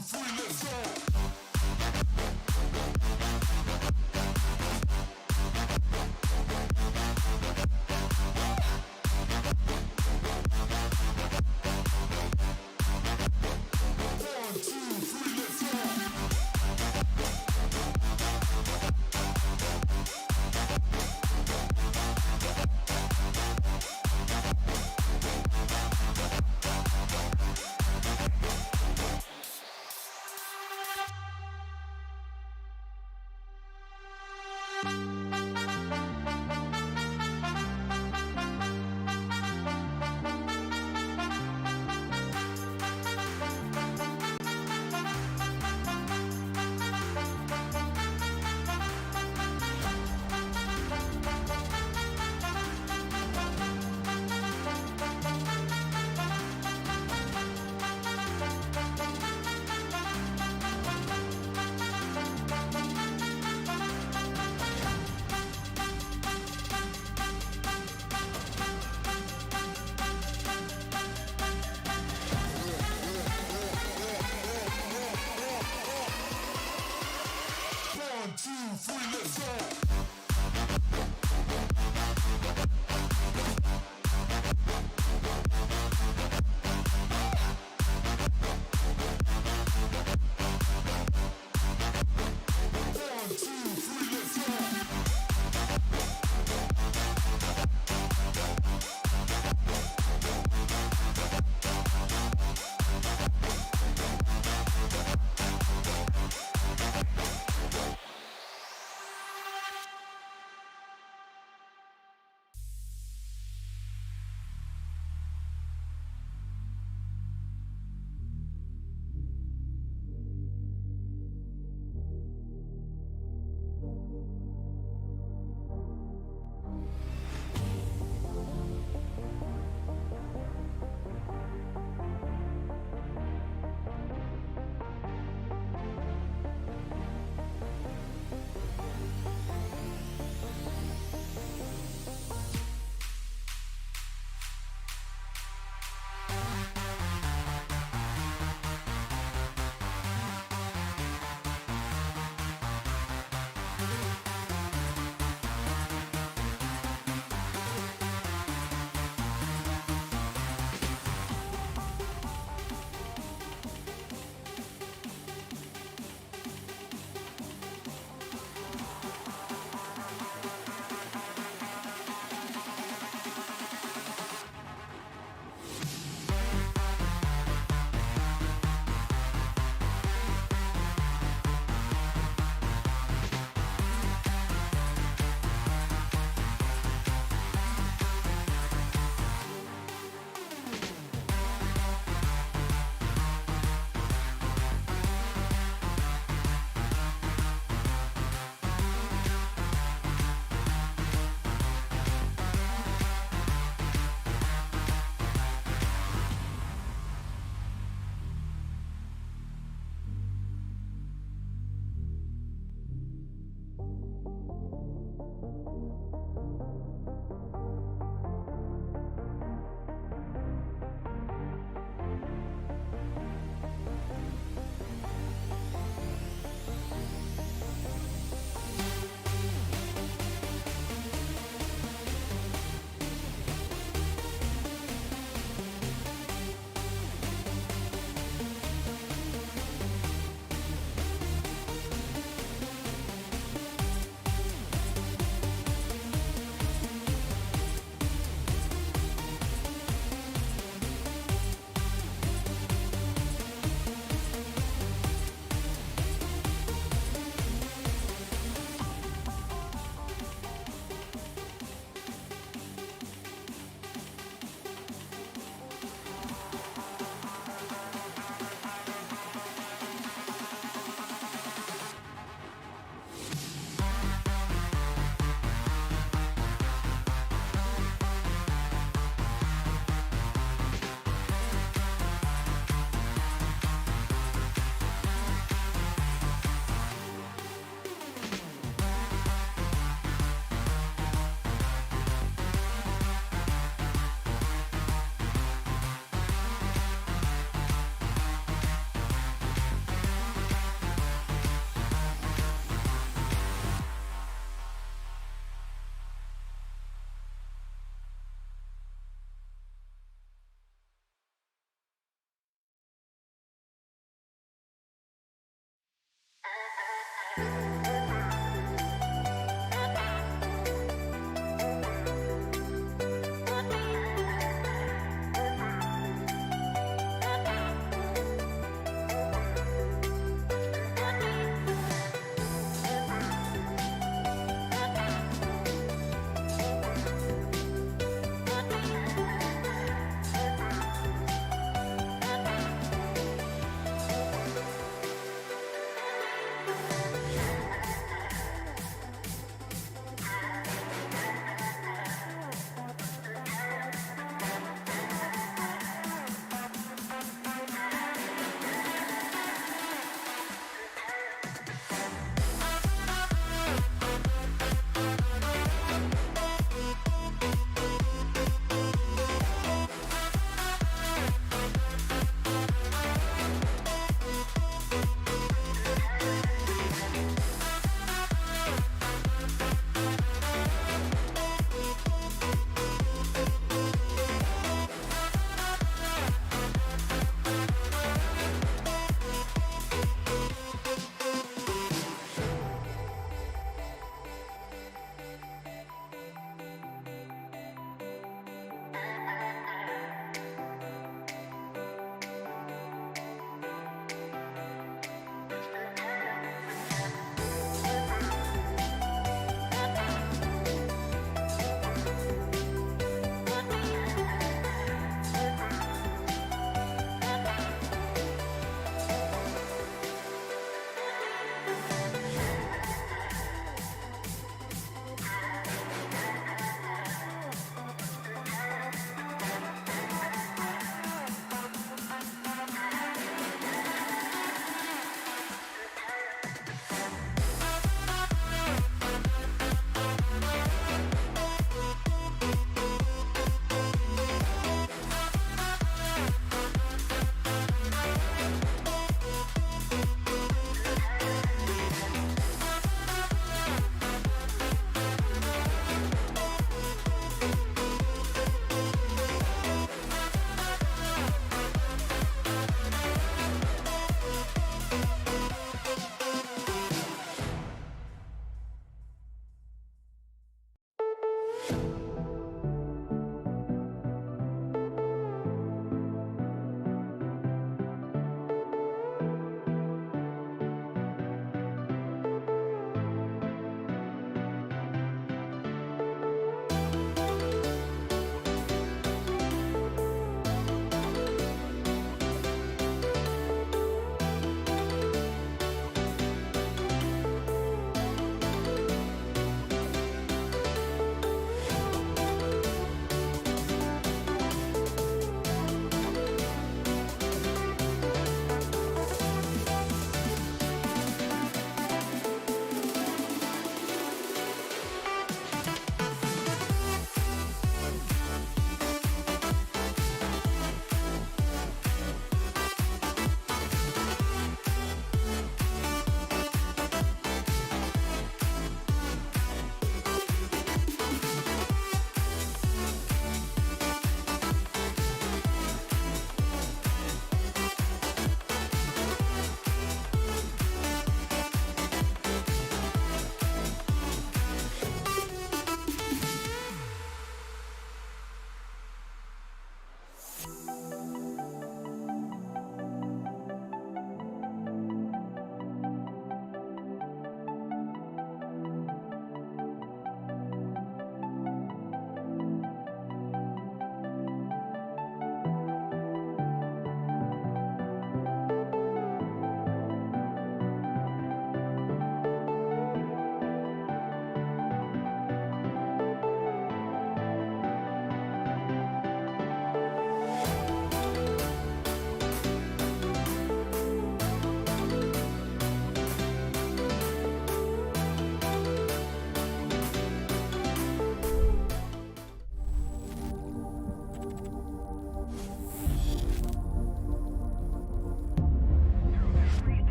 three, let's go.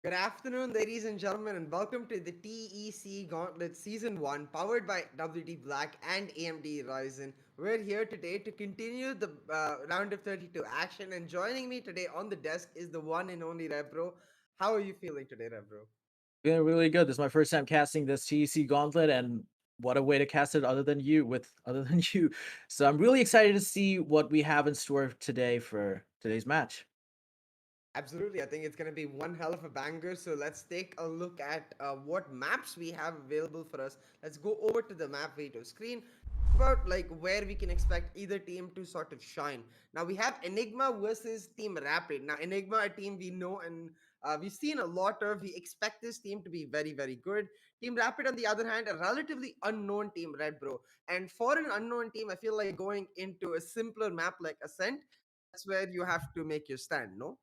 Good afternoon, ladies and gentlemen, and welcome to the TEC Gauntlet Season 1, powered by WD Black and AMD Ryzen. We're here today to continue the round of 32 action, and joining me today on the desk is the one and only Rebro. How are you feeling today, Rebro? Feeling really good. This is my first time casting this TEC Gauntlet, and what a way to cast it other than you. So I'm really excited to see what we have in store today for today's match. Absolutely, I think it's going to be one hell of a banger. So let's take a look at what maps we have available for us. Let's go over to the map video screen about like where we can expect either team to sort of shine. Now we have Enigma versus Team Rapid. Now Enigma, a team we know and we've seen a lot of. We expect this team to be very, very good. Team Rapid, on the other hand, a relatively unknown team, Red Bro. And for an unknown team, I feel like going into a simpler map like Ascent, that's where you have to make your stand, no?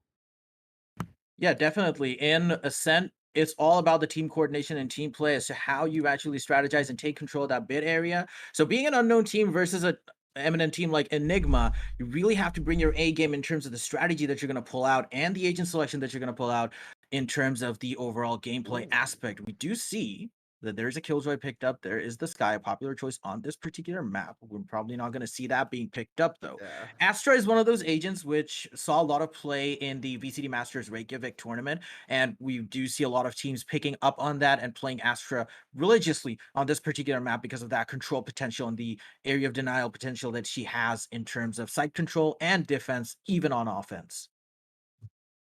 Yeah, definitely. In Ascent, it's all about the team coordination and team play as to how you actually strategize and take control of that bid area. So being an unknown team versus a eminent team like Enigma, you really have to bring your A game in terms of the strategy that you're going to pull out and the agent selection that you're going to pull out in terms of the overall gameplay Ooh. aspect. We do see that there is a Killjoy picked up. There is the Sky, a popular choice on this particular map. We're probably not going to see that being picked up though. Yeah. Astra is one of those agents which saw a lot of play in the VCD Masters Reykjavik tournament, and we do see a lot of teams picking up on that and playing Astra religiously on this particular map because of that control potential and the area of denial potential that she has in terms of site control and defense, even on offense.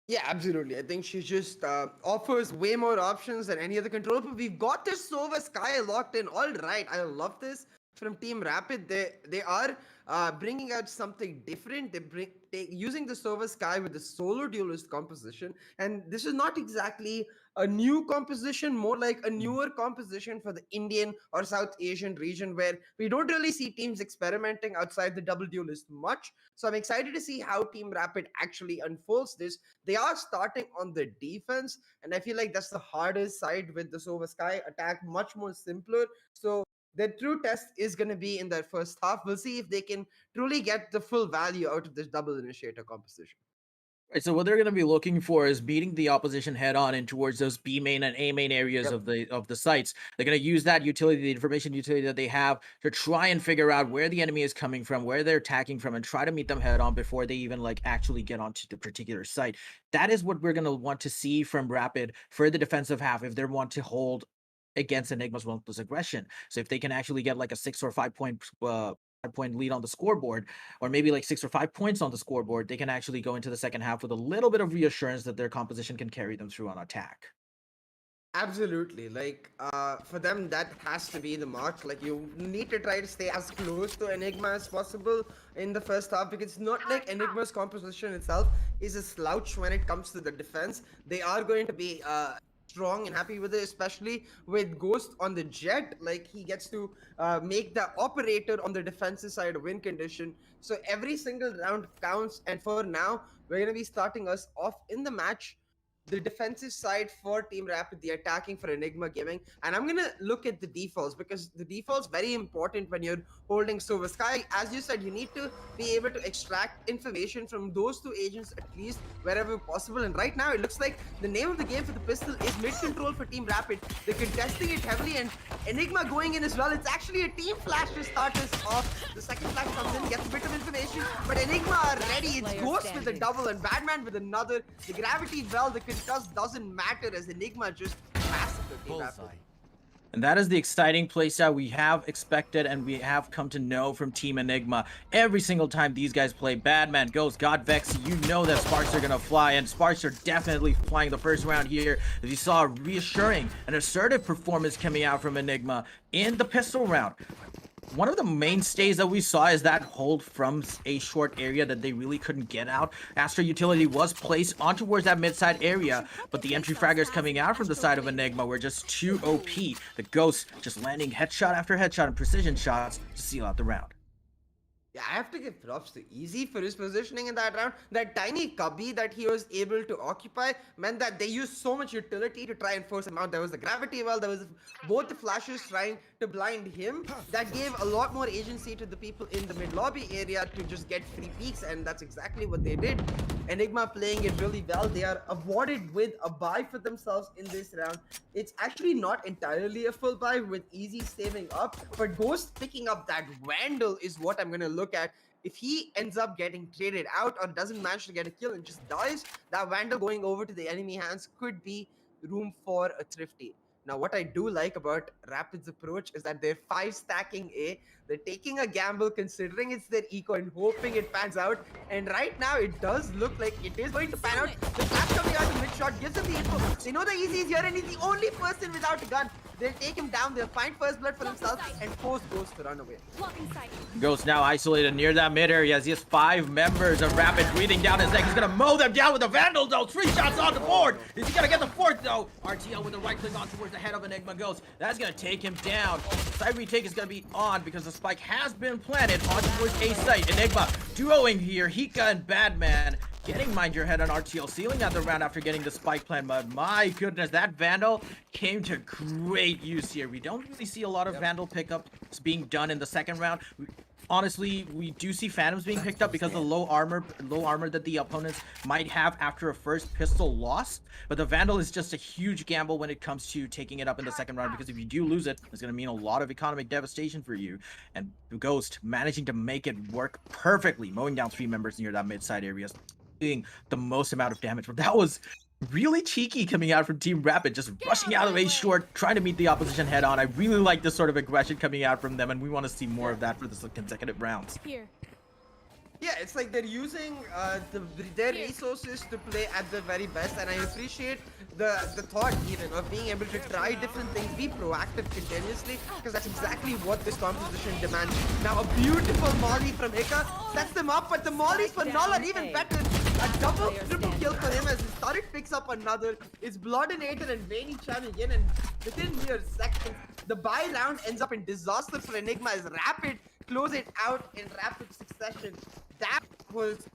Yeah, absolutely. I think she just offers way more options than any other controller. But we've got this Sova Sky locked in. All right, I love this from Team Rapid. They are bringing out something different. They using the Sova Sky with the solo duelist composition, and this is not exactly a new composition, more like a newer composition for the Indian or South Asian region, where we don't really see teams experimenting outside the double duelist much. So I'm excited to see how Team Rapid actually unfolds this. They are starting on the defense, and I feel like that's the hardest side with the Sova Sky attack, much more simpler. So their true test is going to be in their first half. We'll see if they can truly get the full value out of this double initiator composition. Right, so what they're going to be looking for is beating the opposition head on in towards those B main and A main areas Yep. of the sites. They're going to use that utility, the information utility that they have, to try and figure out where the enemy is coming from, where they're attacking from, and try to meet them head on before they even like actually get onto the particular site. That is what we're going to want to see from Rapid for the defensive half if they want to hold against Enigma's relentless aggression. So if they can actually get like a 6 or 5 point lead on the scoreboard, or maybe like 6 or 5 points on the scoreboard, they can actually go into the second half with a little bit of reassurance that their composition can carry them through on attack. Absolutely. Like, for them, that has to be the mark. Like, you need to try to stay as close to Enigma as possible in the first half because it's not like Enigma's composition itself is a slouch when it comes to the defense. They are going to be strong and happy with it, especially with Ghost on the jet. Like, he gets to make the operator on the defensive side a win condition. So, every single round counts. And for now, we're going to be starting us off in the match the defensive side for Team Rapid, the attacking for Enigma Gaming. And I'm gonna look at the defaults because the defaults very important when you're holding Silver Sky. As you said, you need to be able to extract information from those two agents at least wherever possible. And right now, it looks like the name of the game for the pistol is mid control for Team Rapid. They're contesting it heavily, and Enigma going in as well. It's actually a team flash to start us off. The second flash comes in, gets a bit of information, but Enigma are ready. It's Ghost with a double and Batman with another. The gravity well, the contest doesn't matter as Enigma just massacred Team Rapid. And that is the exciting playstyle we have expected and we have come to know from Team Enigma. Every single time these guys play, Badman, Ghost, God Vex, you know that Sparks are going to fly, and Sparks are definitely flying the first round here. As you saw a reassuring and assertive performance coming out from Enigma in the pistol round. One of the mainstays that we saw is that hold from a short area that they really couldn't get out. Astra Utility was placed on towards that mid-side area, but the entry fraggers coming out from the side of Enigma were just too OP. The Ghost just landing headshot after headshot and precision shots to seal out the round. Yeah, I have to give props to Easy for his positioning in that round. That tiny cubby that he was able to occupy meant that they used so much utility to try and force him out. There was the gravity well, there was both the flashes trying to blind him. That gave a lot more agency to the people in the mid lobby area to just get free peeks, and that's exactly what they did. Enigma playing it really well. They are awarded with a buy for themselves in this round. It's actually not entirely a full buy with Easy saving up, but Ghost picking up that Vandal is what I'm going to look at. If he ends up getting traded out or doesn't manage to get a kill and just dies, that Vandal going over to the enemy hands could be room for a thrifty. Now, what I do like about Rapid's approach is that they're 5 stacking A. They're taking a gamble considering it's their eco and hoping it pans out. And right now, it does look like it is going to pan out. The flash coming out of mid shot gives them the info. They know the Easy is here and he's the only person without a gun. They'll take him down, they'll find first blood for themselves and force Ghost to run away. Ghost now isolated near that mid area as he has 5 members of Rapid breathing down his neck. He's gonna mow them down with a Vandal though. 3 shots on the board. Is he gonna get the 4th though? RTL with the right click on towards the head of Enigma Ghost. That's gonna take him down. Side retake is gonna be on because the spike has been planted on towards A site. Enigma duoing here. Hika and Badman getting Mind Your Head on RTL, sealing out the round after getting the spike plan, but my goodness, that Vandal came to great use here. We don't really see a lot of Vandal pickups being done in the second round. Honestly, we do see Phantoms being picked up because of the low armor that the opponents might have after a first pistol loss. But the Vandal is just a huge gamble when it comes to taking it up in the second round, because if you do lose it, it's going to mean a lot of economic devastation for you. And Ghost managing to make it work perfectly, mowing down 3 members near that mid-side area, doing the most amount of damage. But that was really cheeky coming out from Team Rapid, just rushing out of A short, trying to meet the opposition head on. I really like this sort of aggression coming out from them, and we want to see more of that for the consecutive rounds. Here. Yeah, it's like they're using their resources to play at their very best, and I appreciate the thought even of being able to try different things, be proactive continuously, because that's exactly what this composition demands. Now a beautiful molly from Hika sets them up, but the mollies for Null are even better. A double triple kill for him as his turret picks up another. It's Bloodinator and Vayne chiming in, and within mere seconds, the buy round ends up in disaster for Enigma as Rapid close it out in rapid succession. That was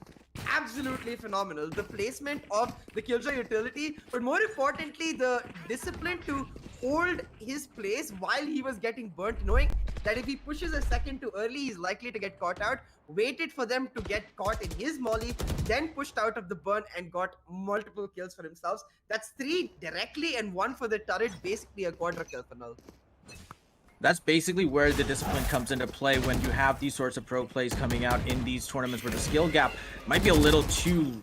absolutely phenomenal. The placement of the Killjoy utility, but more importantly, the discipline to hold his place while he was getting burnt, knowing that if he pushes a second too early, he's likely to get caught out. Waited for them to get caught in his molly, then pushed out of the burn and got multiple kills for themselves. That's 3 directly and 1 for the turret, basically a quadra kill for Null. That's basically where the discipline comes into play when you have these sorts of pro plays coming out in these tournaments where the skill gap might be a little too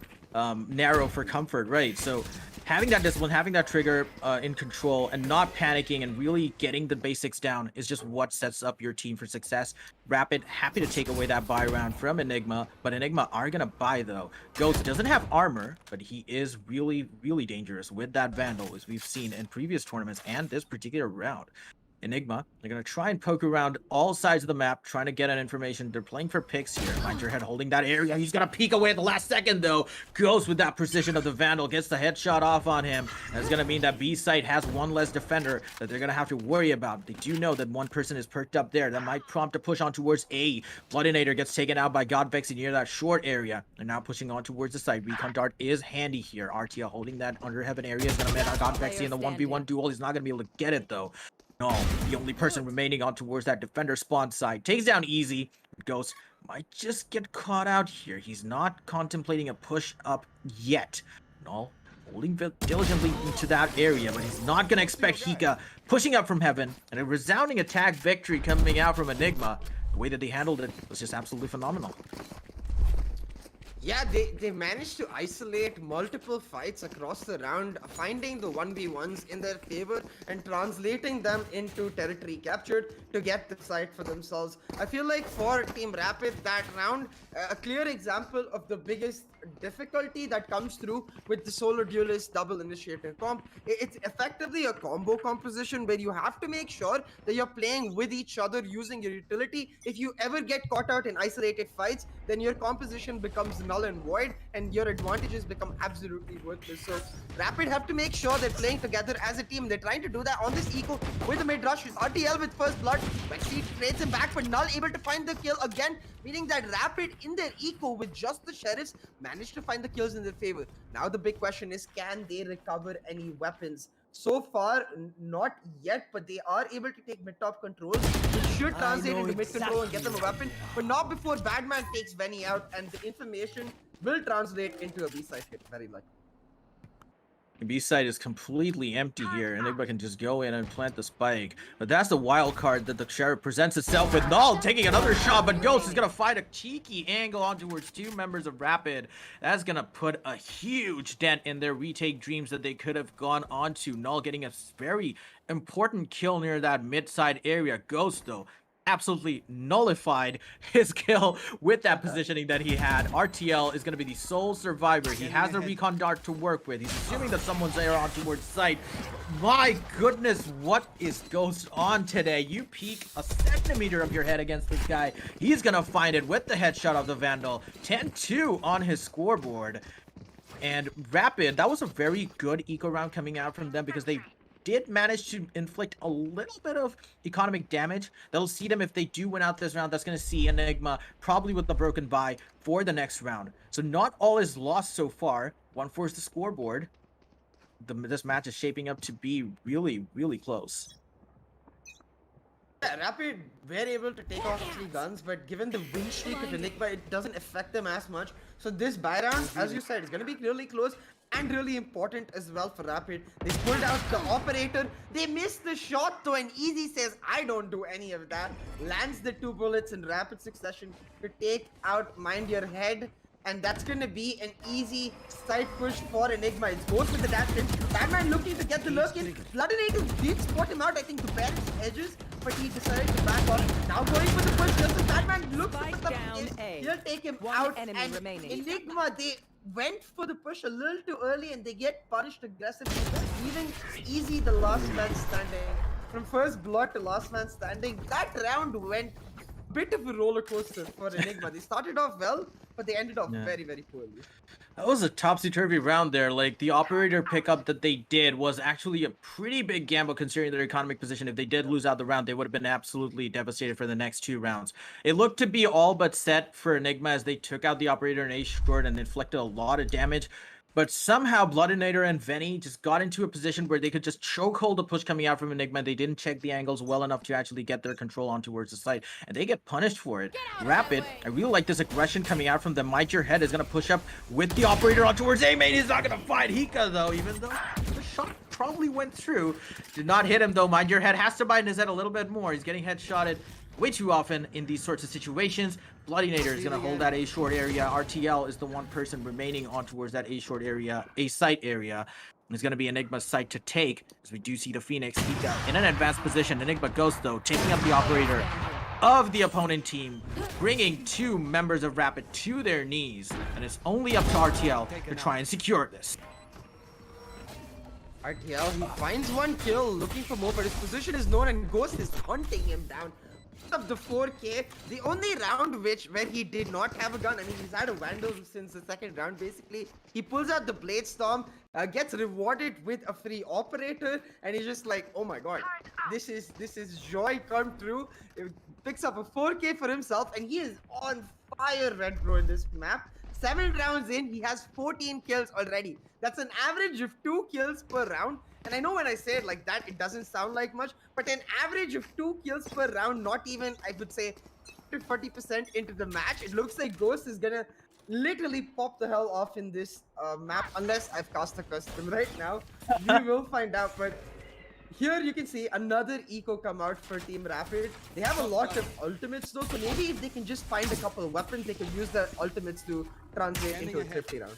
narrow for comfort, right? So having that discipline, having that trigger in control, and not panicking and really getting the basics down is just what sets up your team for success. Rapid happy to take away that buy round from Enigma, but Enigma are gonna buy though. Ghost doesn't have armor, but he is really, really dangerous with that Vandal, as we've seen in previous tournaments and this particular round. Enigma, they're going to try and poke around all sides of the map, trying to get an information. They're playing for picks here. Mind Your Head holding that area. He's going to peek away at the last second, though. Goes with that precision of the Vandal, gets the headshot off on him. That's going to mean that B site has 1 less defender that they're going to have to worry about. They do know that 1 person is perked up there. That might prompt a push on towards A. Bloodinator gets taken out by Godvexy near that short area. They're now pushing on towards the side. Recon Dart is handy here. RTL holding that under heaven area is going to man Godvexy in the 1v1 duel. He's not going to be able to get it, though. No, the only person remaining on towards that defender spawn side. Takes down Easy. Ghost might just get caught out here. He's not contemplating a push up yet. No, holding diligently into that area, but he's not going to expect Hika pushing up from heaven. And a resounding attack victory coming out from Enigma. The way that they handled it was just absolutely phenomenal. Yeah, they managed to isolate multiple fights across the round, finding the 1v1s in their favor and translating them into territory captured to get the site for themselves. I feel like for Team Rapid, that round, a clear example of the biggest difficulty that comes through with the solo duelist double initiator comp. It's effectively a combo composition where you have to make sure that you're playing with each other using your utility. If you ever get caught out in isolated fights, then your composition becomes null null and void, and your advantages become absolutely worthless. So Rapid have to make sure they're playing together as a team. They're trying to do that on this eco with the mid rush. It's RTL with first blood. Vexy trades him back, but Null able to find the kill again, meaning that Rapid in their eco with just the sheriffs managed to find the kills in their favor. Now the big question is, can they recover any weapons? So far, not yet, but they are able to take mid-top control, which should translate into mid-control and get them a weapon, but not before Badman takes Venny out, and the information will translate into a B-side hit. Very lucky. B side is completely empty here. Enigma can just go in and plant the spike. But that's the wild card that the Sheriff presents itself with. Null taking another shot, but Ghost is going to find a cheeky angle on towards two members of Rapid. That's going to put a huge dent in their retake dreams that they could have gone on to. Null getting a very important kill near that mid-side area. Ghost, though, absolutely nullified his kill with that positioning that he had. RTL is going to be the sole survivor. He has a recon dart to work with. He's assuming that someone's there on towards site. My goodness, what is Ghost on today? You peek a centimeter of your head against this guy. He's going to find it with the headshot of the Vandal. 10-2 on his scoreboard. And Rapid, that was a very good eco round coming out from them because they did manage to inflict a little bit of economic damage. That'll see them if they do win out this round. That's going to see Enigma probably with the broken bye for the next round. So not all is lost so far. 1-4 is the scoreboard. This match is shaping up to be really, really close. Yeah, Rapid were able to take off 3 guns, but given the win streak of Enigma, it doesn't affect them as much. So this buy round, as you said, is going to be really close and really important as well for Rapid. They pulled out the operator. They missed the shot though, and Easy says, I don't do any of that. Lands the 2 bullets in rapid succession to take out Mind Your Head. And that's going to be an easy side push for Enigma. It's both with the dash in. Batman looking to get the lurk in. Bloodinator did spot him out, I think, to bear his edges, but he decided to back off. Now going for the push, just as Batman looks to put the he'll take him out. And Enigma, they went for the push a little too early and they get punished aggressively, leaving Easy the last man standing. From first blood to last man standing, that round went a bit of a roller coaster for Enigma. They started off well, but they ended off very, very poorly. That was a topsy-turvy round there. Like, the operator pickup that they did was actually a pretty big gamble considering their economic position. If they did lose out the round, they would have been absolutely devastated for the next 2 rounds. It looked to be all but set for Enigma as they took out the operator in ace short and inflicted a lot of damage. But somehow Bloodinator and Venny just got into a position where they could just chokehold the push coming out from Enigma. They didn't check the angles well enough to actually get their control on towards the site. And they get punished for it. Rapid, I really like this aggression coming out from them. Mind Your Head is going to push up with the operator on towards A-Main. He's not going to find Hika though, even though the shot probably went through. Did not hit him though. Mind Your Head has to bind his head a little bit more. He's getting headshotted way too often in these sorts of situations. Bloodinator is going to hold that A short area. RTL is the one person remaining on towards that A short area, A site area. It's going to be Enigma's site to take as we do see the Phoenix in an advanced position. Enigma Ghost though taking up the operator of the opponent team, bringing 2 members of Rapid to their knees, and it's only up to RTL to try and secure this. RTL, he finds 1 kill, looking for more, but his position is known and Ghost is hunting him down. Of the 4K, the only round where he did not have a gun, I mean, he's had a Vandal since the 2nd round basically. He pulls out the Blade Storm, gets rewarded with a free operator, and he's just like, oh my god, this is joy come true. It picks up a 4K for himself, and he is on fire, Red Bro, in this map. 7 rounds in, he has 14 kills already. That's an average of 2 kills per round. And I know when I say it like that, it doesn't sound like much, but an average of 2 kills per round, not even, I would say, 40% into the match. It looks like Ghost is gonna literally pop the hell off in this map, unless I've cast a custom right now. We will find out, but here you can see another eco come out for Team Rapid. They have a lot of ultimates though, so maybe if they can just find a couple of weapons, they can use the ultimates to translate into a 50 round.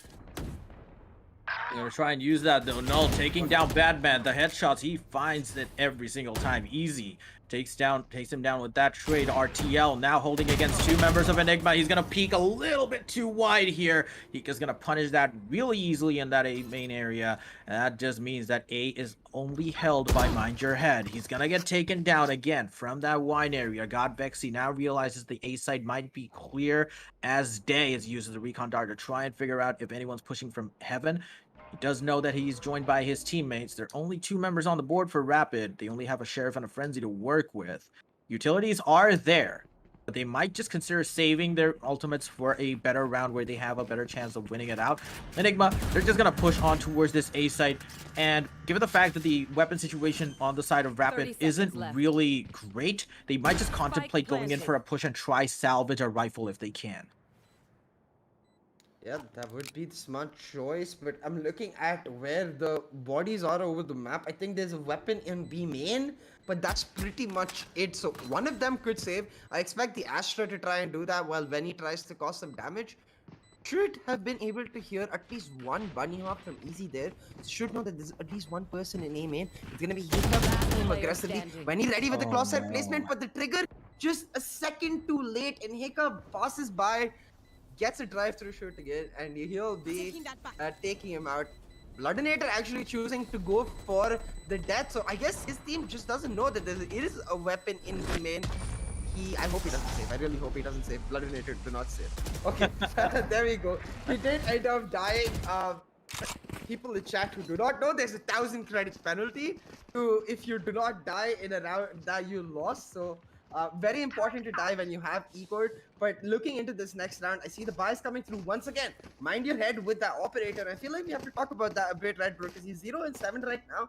They're gonna try and use that though. Null taking down Batman. The headshots, he finds it every single time. Easy. Takes him down with that trade. RTL now holding against two members of Enigma. He's gonna peek a little bit too wide here. Hika's gonna punish that really easily in that A main area. And that just means that A is only held by Mind Your Head. He's gonna get taken down again from that wine area. God Vexy now realizes the A side might be clear as day, as he uses the recon dart to try and figure out if anyone's pushing from heaven. He does know that he's joined by his teammates. There are only 2 members on the board for Rapid. They only have a Sheriff and a Frenzy to work with. Utilities are there, but they might just consider saving their ultimates for a better round where they have a better chance of winning it out. Enigma, they're just going to push on towards this A site, and given the fact that the weapon situation on the side of Rapid isn't really great, they might just contemplate going in for a push and try salvage a rifle if they can. Yeah, that would be the smart choice, but I'm looking at where the bodies are over the map. I think there's a weapon in B main, but that's pretty much it. So one of them could save. I expect the Astra to try and do that while Venny tries to cause some damage. Should have been able to hear at least one bunny hop from Easy there. Should know that there's at least one person in A main. It's gonna be Hiccup him aggressively. Venny ready with the crosshair placement, but the trigger just a second too late, and Hiccup passes by. Gets a drive-through shoot again, and he'll be taking him out. Bloodinator actually choosing to go for the death, so I guess his team just doesn't know that there is a weapon in the main. I hope he doesn't save. I really hope he doesn't save. Bloodinator, do not save. Okay, there we go. He did end up dying. People in chat who do not know, there's a 1,000 credits penalty to if you do not die in a round that you lost. So. Very important to die when you have E-Cord, but looking into this next round, I see the buys coming through once again. Mind your head with that operator. I feel like we have to talk about that a bit, right, bro? Because he's 0 and 7 right now.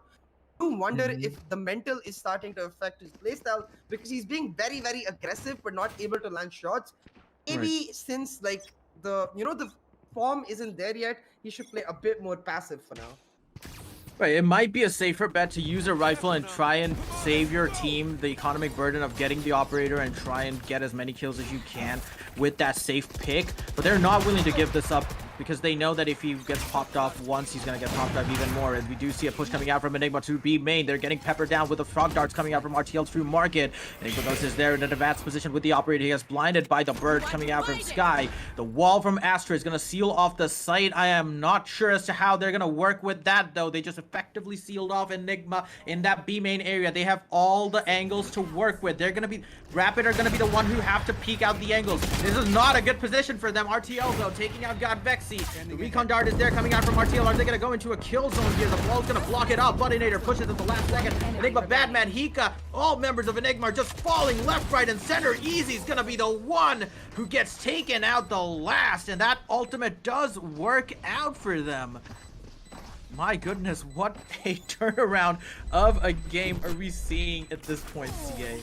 You wonder if the mental is starting to affect his playstyle because he's being very, very aggressive but not able to land shots. Maybe since like the form isn't there yet, he should play a bit more passive for now. Right, it might be a safer bet to use a rifle and try and save your team the economic burden of getting the operator and try and get as many kills as you can with that safe pick, but they're not willing to give this up because they know that if he gets popped off once, he's going to get popped off even more. And we do see a push coming out from Enigma to B main. They're getting peppered down with the frog darts coming out from RTL through market. Enigma goes is there in an advanced position with the operator. He gets blinded by the bird coming out from Sky. The wall from Astra is going to seal off the site. I am not sure as to how they're going to work with that, though. They just effectively sealed off Enigma in that B main area. They have all the angles to work with. They're going to be... Rapid are going to be the one who have to peek out the angles. This is not a good position for them. RTL, though, taking out God Vexy. The recon dart is there coming out from RTL. Are they going to go into a kill zone here? The wall's going to block it up. Bloodinator pushes at the last second. Enigma, Batman, Hika, all members of Enigma are just falling left, right, and center. Easy's going to be the one who gets taken out the last. And that ultimate does work out for them. My goodness, what a turnaround of a game are we seeing at this point, CA?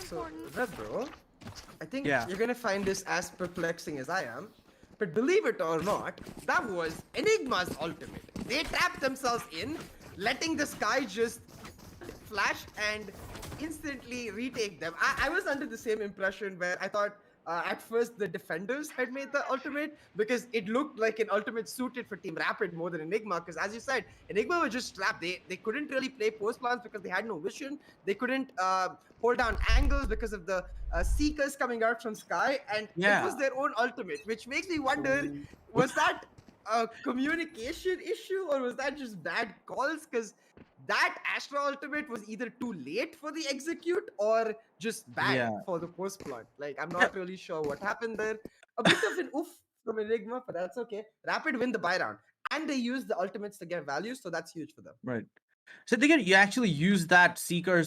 So, bro, I think Yeah. you're gonna find this as perplexing as I am, but believe it or not, that was Enigma's ultimate. They trapped themselves in, letting the Sky just flash and instantly retake them. I was under the same impression where I thought at first the defenders had made the ultimate because it looked like an ultimate suited for Team Rapid more than Enigma, because as you said, Enigma were just trapped. They couldn't really play post plans because they had no vision. They couldn't hold down angles because of the seekers coming out from Sky, and it was their own ultimate, which makes me wonder, was that a communication issue or was that just bad calls? Because that Astra ultimate was either too late for the execute or just bad for the post plant. Like, I'm not really sure what happened there. A bit of an oof from Enigma, but that's okay. Rapid win the buy round, and they use the ultimates to get value, so that's huge for them. Right. So they could you actually use that seeker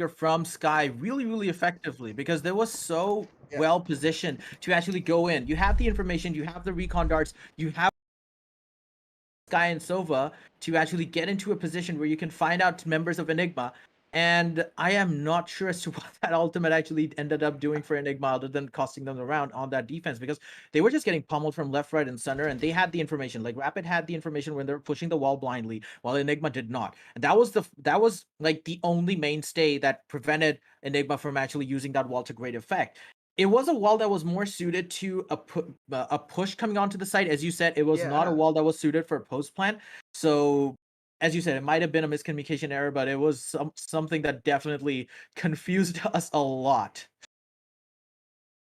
from Sky really, really effectively because they was so well positioned to actually go in. You have the information, you have the recon darts, you have Sky and Sova to actually get into a position where you can find out members of Enigma. And I am not sure as to what that ultimate actually ended up doing for Enigma other than costing them the round on that defense because they were just getting pummeled from left, right, and center, and they had the information. Like Rapid had the information when they were pushing the wall blindly, while Enigma did not. And that was like the only mainstay that prevented Enigma from actually using that wall to great effect. It was a wall that was more suited to a push coming onto the site. As you said, it was not a Yeah. wall that was suited for a post plant. So, as you said, it might have been a miscommunication error, but it was something that definitely confused us a lot.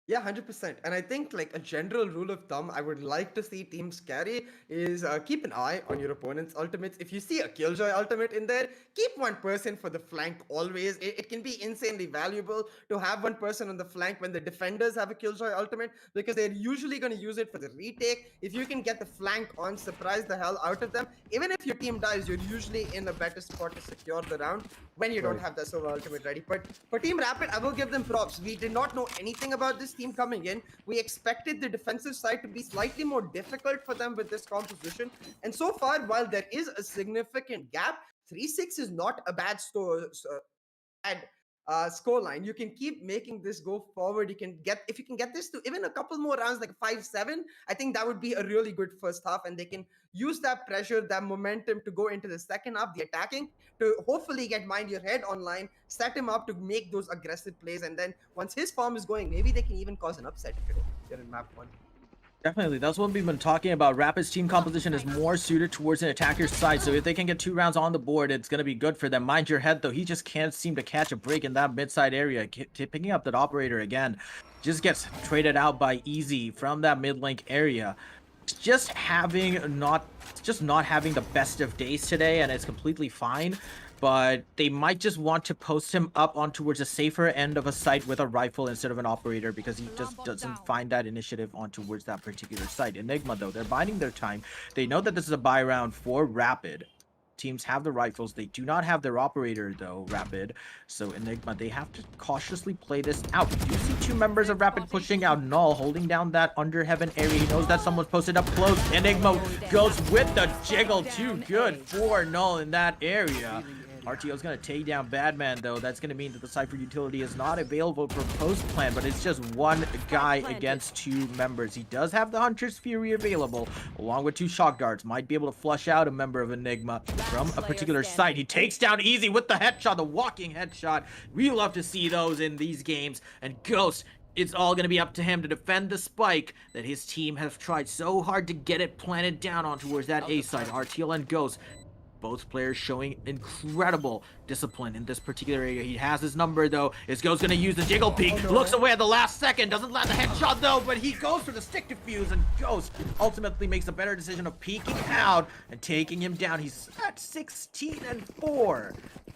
Yeah, 100%. And I think like a general rule of thumb I would like to see teams carry is keep an eye on your opponent's ultimates. If you see a Killjoy ultimate in there, keep one person for the flank always. It can be insanely valuable to have one person on the flank when the defenders have a Killjoy ultimate because they're usually going to use it for the retake. If you can get the flank on, surprise the hell out of them. Even if your team dies, you're usually in a better spot to secure the round when you don't Right. have that Sova ultimate ready. But for Team Rapid, I will give them props. We did not know anything about this team coming in. We expected the defensive side to be slightly more difficult for them with this composition. And so far, while there is a significant gap, 3-6 is not a bad bad score line. You can keep making this go forward. You can get, if you can get this to even a couple more rounds, like 5-7, I think that would be a really good first half, and they can use that pressure, that momentum to go into the second half, the attacking, to hopefully get Mind Your Head online, set him up to make those aggressive plays, and then once his form is going, maybe they can even cause an upset if you're in map one. Definitely, that's what we've been talking about. Rapid's team composition is more suited towards an attacker's side, so if they can get 2 rounds on the board, it's going to be good for them. Mind Your Head, though, he just can't seem to catch a break in that mid-side area. Picking up that operator again, just gets traded out by Easy from that mid-link area. Just not having the best of days today, and it's completely fine. But they might just want to post him up on towards a safer end of a site with a rifle instead of an operator because he just doesn't find that initiative on towards that particular site. Enigma, though, they're biding their time. They know that this is a buy round for Rapid. Teams have the rifles. They do not have their operator, though, Rapid. So Enigma, they have to cautiously play this out. We do see 2 members of Rapid pushing out. Null holding down that under heaven area. He knows that someone's posted up close. Enigma goes with the jiggle. Too good for Null in that area. RTO's going to take down Badman, though. That's going to mean that the Cypher utility is not available for post-plan, but it's just one guy against 2 members. He does have the Hunter's Fury available, along with 2 shock darts. Might be able to flush out a member of Enigma from a particular site. He takes down Easy with the headshot, the walking headshot. We love to see those in these games. And Ghost, it's all going to be up to him to defend the spike that his team has tried so hard to get it planted down on towards that A side. RTL and Ghost, both players showing incredible discipline in this particular area. He has his number, though. Is Ghost going to use the jiggle peek? Looks away at the last second. Doesn't land the headshot, though, but he goes for the stick defuse, and Ghost ultimately makes a better decision of peeking out and taking him down. He's at 16-4.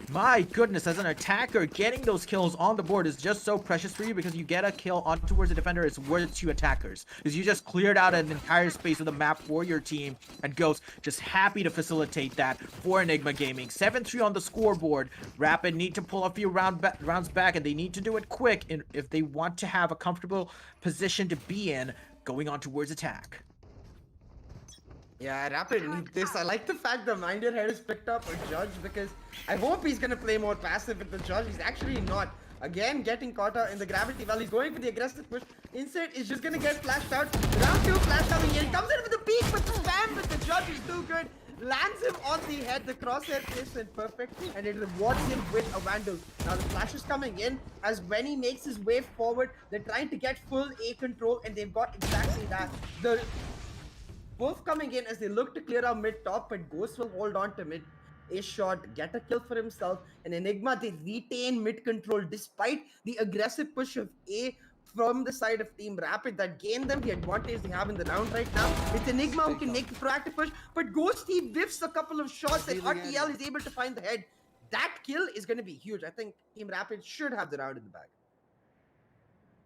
My goodness, as an attacker, getting those kills on the board is just so precious for you because you get a kill on towards the defender. It's worth 2 attackers. Because you just cleared out an entire space of the map for your team, and Ghost just happy to facilitate that for Enigma Gaming. 7-3 on the scoreboard. Rapid need to pull a few rounds back, and they need to do it quick if they want to have a comfortable position to be in going on towards attack. Yeah, Rapid need this. I like the fact that Mind Your Head has picked up a Judge because I hope he's going to play more passive with the Judge. He's actually not. Again, getting caught out in the gravity well. He's going for the aggressive push. Instead, is just going to get flashed out. Round 2, flash coming in. Comes in with the peak, but the spam with the Judge is too good. Lands him on the head. The crosshair placement perfect, and it rewards him with a Vandal. Now the flash is coming in as when he makes his way forward. They're trying to get full A control, and they've got exactly that. The Wolf coming in as they look to clear out mid top, but Ghost will hold on to mid. A shot, get a kill for himself, and Enigma, they retain mid control despite the aggressive push of A from the side of Team Rapid that gained them the advantage they have in the round right now. It's Enigma who can make the proactive push, but Ghost, he whiffs a couple of shots and RTL is able to find the head. That kill is going to be huge. I think Team Rapid should have the round in the bag.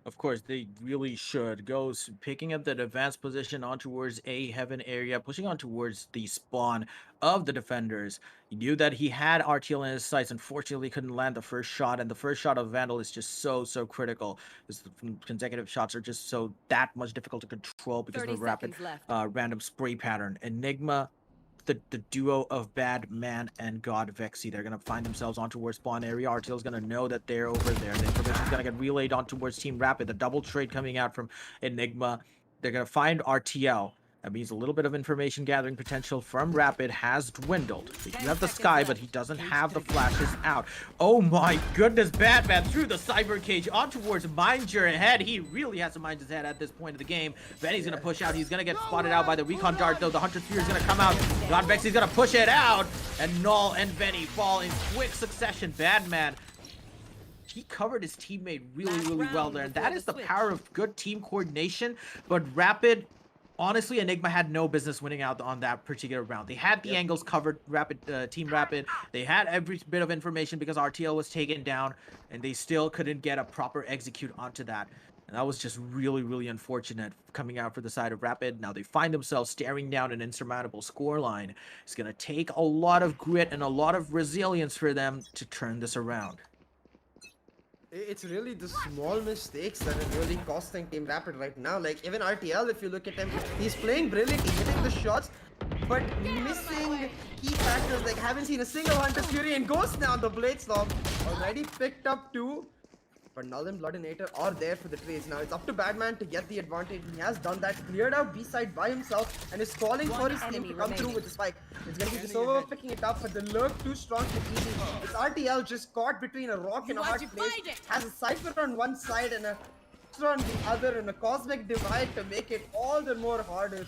Of course, they really should. Goes picking up that advanced position on towards A heaven area, pushing on towards the spawn of the defenders. He knew that he had RTL in his sights. Unfortunately, couldn't land the first shot, and the first shot of Vandal is just so critical. Because the consecutive shots are just so that much difficult to control because of the rapid random spray pattern. Enigma, the duo of Badman and God Vexy, they're gonna find themselves on towards spawn area. RTL's gonna know that they're over there. The information's gonna get relayed on towards Team Rapid. The double trade coming out from Enigma. They're gonna find RTL That means a little bit of information gathering potential from Rapid has dwindled. They do have the Sky, but he doesn't have the flashes out. Oh my goodness, Batman through the Cyber Cage on towards Mind Your Head. He really has to mind his head at this point of the game. Benny's gonna push out. He's gonna get spotted out by the Recon Dart, though. The Hunter Spear is gonna come out. Godvexy's gonna push it out. And Null and Benny fall in quick succession. Badman, he covered his teammate really well there. And that is the power of good team coordination. But Rapid, honestly, Enigma had no business winning out on that particular round. They had the angles covered, Team Rapid. They had every bit of information because RTL was taken down, and they still couldn't get a proper execute onto that. And that was just really unfortunate coming out for the side of Rapid. Now they find themselves staring down an insurmountable scoreline. It's going to take a lot of grit and a lot of resilience for them to turn this around. It's really the small mistakes that are really costing Team Rapid right now. Like, even RTL, if you look at him, he's playing brilliantly, hitting the shots, but missing key factors. Like, haven't seen a single Hunter Fury and Ghost now. The Blade Storm already picked up 2. But Null and Bloodinator are there for the trades. Now it's up to Batman to get the advantage. He has done that, cleared out B-side by himself, and is calling for his team to come through with the spike. It's gonna be the Sova picking it up, but the lurk too strong for easy. It's RTL just caught between a rock and a hard place. Has a Cypher on one side and a Monster on the other, and a Cosmic Divide to make it all the more harder.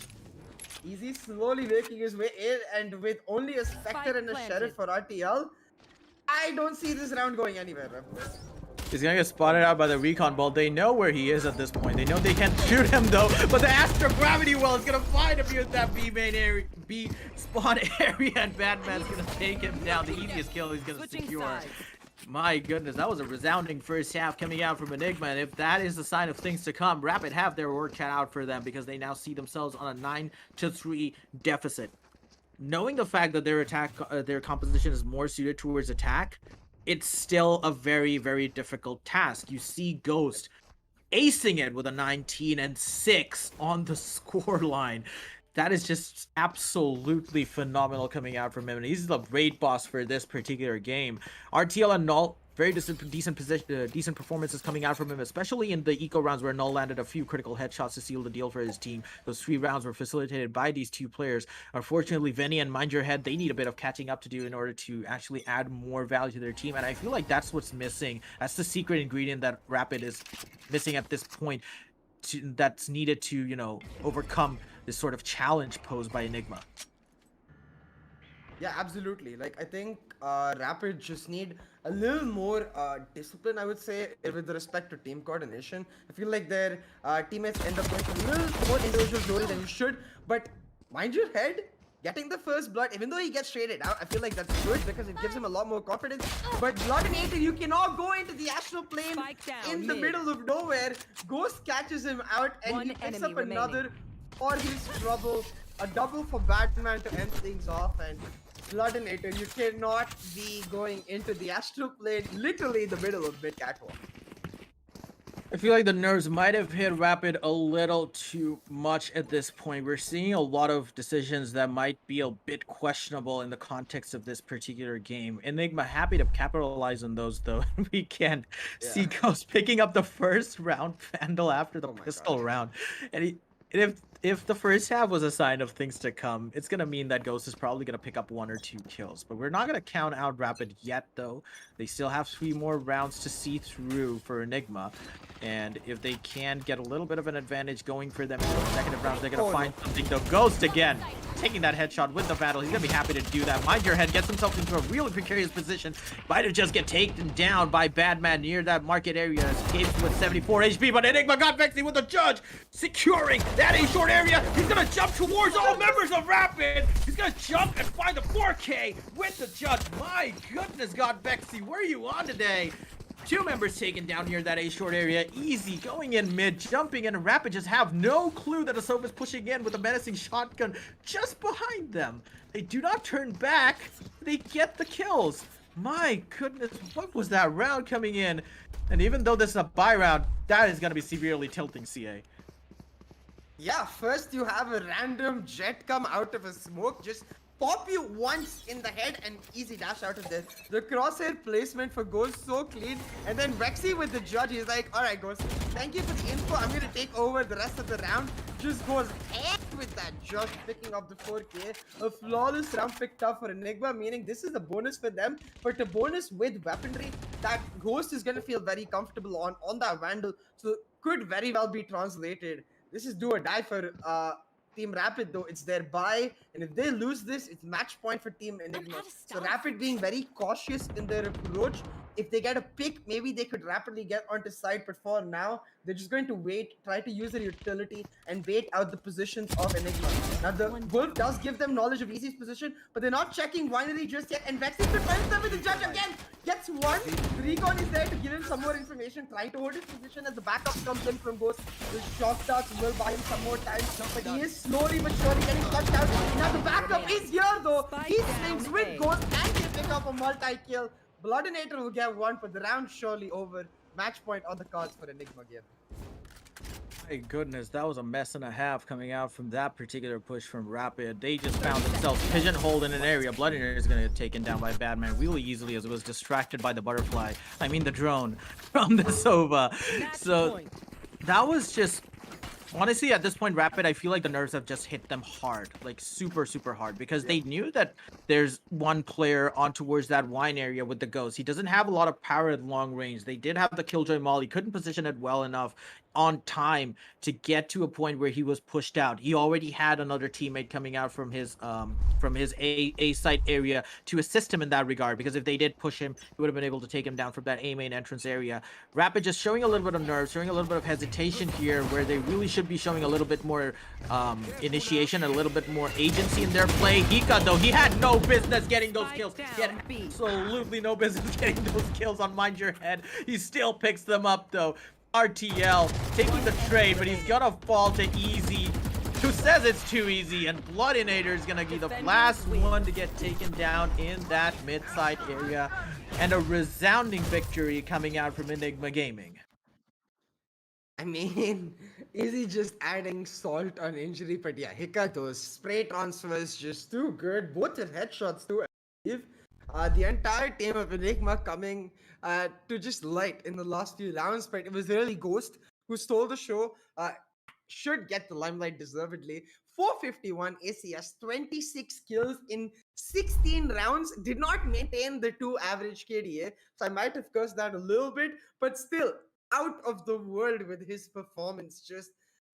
Easy slowly making his way in, and with only a Spectre and a Sheriff for RTL, I don't see this round going anywhere. He's gonna get spotted out by the Recon Ball. They know where he is at this point. They know they can't shoot him though, but the Astro Gravity Well is gonna find him here at that B main area, B spawn area, and Batman's gonna take him down. The easiest kill he's gonna secure. My goodness, that was a resounding first half coming out from Enigma, and if that is a sign of things to come, Rapid have their work cut out for them because they now see themselves on a 9-3 deficit. Knowing the fact that their attack, their composition is more suited towards attack, it's still a very difficult task. You see Ghost acing it with a 19-6 on the score line. That is just absolutely phenomenal coming out from him, and he's the raid boss for this particular game. RTL and Null, very decent performances coming out from him, especially in the eco rounds where Null landed a few critical headshots to seal the deal for his team. Those 3 rounds were facilitated by these 2 players. Unfortunately, Venny and Mind Your Head, they need a bit of catching up to do in order to actually add more value to their team, and I feel like that's what's missing. That's the secret ingredient that Rapid is missing at this point, that's needed to, you know, overcome this sort of challenge posed by Enigma. Yeah, absolutely. Like, I think Rapid just need a little more discipline, I would say, with respect to team coordination. I feel like their teammates end up going for a little more individual glory than you should. But Mind Your Head, getting the first blood, even though he gets traded out, I feel like that's good because it gives him a lot more confidence. But Bloodinator, you cannot go into the astral plane in the middle of nowhere. Ghost catches him out, and he picks up another for his trouble. A double for Batman to end things off, and Bloodinator, you cannot be going into the astral plane literally in the middle of mid-catwalk. I feel like the nerves might have hit Rapid a little too much at this point. We're seeing a lot of decisions that might be a bit questionable in the context of this particular game. Enigma happy to capitalize on those, though. We can see Ghost picking up the first round Vandal after the pistol round. And if the first half was a sign of things to come, it's going to mean that Ghost is probably going to pick up 1 or 2 kills. But we're not going to count out Rapid yet, though. They still have 3 more rounds to see through for Enigma. And if they can get a little bit of an advantage going for them in the second round, they're going to find something, though. Ghost again, taking that headshot with the battle. He's going to be happy to do that. Mind Your Head gets himself into a really precarious position. Might have just get taken down by Badman near that market area. Escapes with 74 HP, but Enigma got Vexy with the judge, securing that A-short area. He's going to jump towards all members of Rapid. He's going to jump and find the 4K with the judge. My goodness, God Vexy, where are you on today? 2 members taken down here in that A-short area. Easy, going in mid, jumping in, and Rapid just have no clue that Asova's pushing in with a menacing shotgun just behind them. They do not turn back. They get the kills. My goodness, what was that round coming in? And even though this is a buy round, that is going to be severely tilting CA. Yeah, first you have a random jet come out of a smoke, just pop you once in the head and easy dash out of there. The crosshair placement for Ghost so clean. And then Vexy with the judge, he's like, alright Ghost, thank you for the info. I'm gonna take over the rest of the round. Just goes ahead with that judge picking up the 4K. A flawless round picked up for Enigma, meaning this is a bonus for them. But a bonus with weaponry that Ghost is gonna feel very comfortable on that Vandal. So could very well be translated. This is do or die for Team Rapid though. It's their buy, and if they lose this, it's match point for Team Enigma. So Rapid being very cautious in their approach. If they get a pick, maybe they could rapidly get onto side, but for now, they're just going to wait, try to use their utility, and wait out the positions of Enigma. Now, the Wolf does give them knowledge of Easy's position, but they're not checking Winery just yet, and Vexy could find them with the judge again! Gets one, Recon is there to give him some more information, trying to hold his position as the backup comes in from Ghost. The shock darts will buy him some more time, but he is slowly but surely getting flushed out. Now the backup is here though! He swings with Ghost, and they pick up a multi-kill. Bloodinator will get one, but the round surely over. Match point on the cards for Enigma game. My goodness, that was a mess and a half coming out from that particular push from Rapid. They just found themselves pigeonholed in an area. Bloodinator is going to get taken down by Badman really easily as it was distracted by the butterfly. I mean the drone from the Sova. So that was just... Honestly, at this point, Rapid, I feel like the nerves have just hit them hard, like super, super hard, because they knew that there's one player on towards that wine area with the Ghost. He doesn't have a lot of power at long range. They did have the Killjoy Molly, couldn't position it well enough on time to get to a point where he was pushed out. He already had another teammate coming out from his A site area to assist him in that regard, because if they did push him, he would have been able to take him down from that A main entrance area. Rapid just showing a little bit of nerves, showing a little bit of hesitation here, where they really should be showing a little bit more initiation, a little bit more agency in their play. Hika, though, he had no business getting those kills. He had absolutely no business getting those kills on Mind Your Head. He still picks them up, though. RTL taking the trade, but he's gonna fall to Easy, who says it's too easy, and Bloodinator is gonna be the last one to get taken down in that mid-side area, and a resounding victory coming out from Enigma Gaming. I mean, Easy just adding salt on injury, but yeah, Hika, those spray transfers just too good. Both are headshots too, I believe. The entire team of Enigma coming to just light in the last few rounds, but it was really Ghost who stole the show. Should get the limelight deservedly. 451 ACS, 26 kills in 16 rounds. Did not maintain the 2 average KDA, so I might have cursed that a little bit, but still out of the world with his performance. Just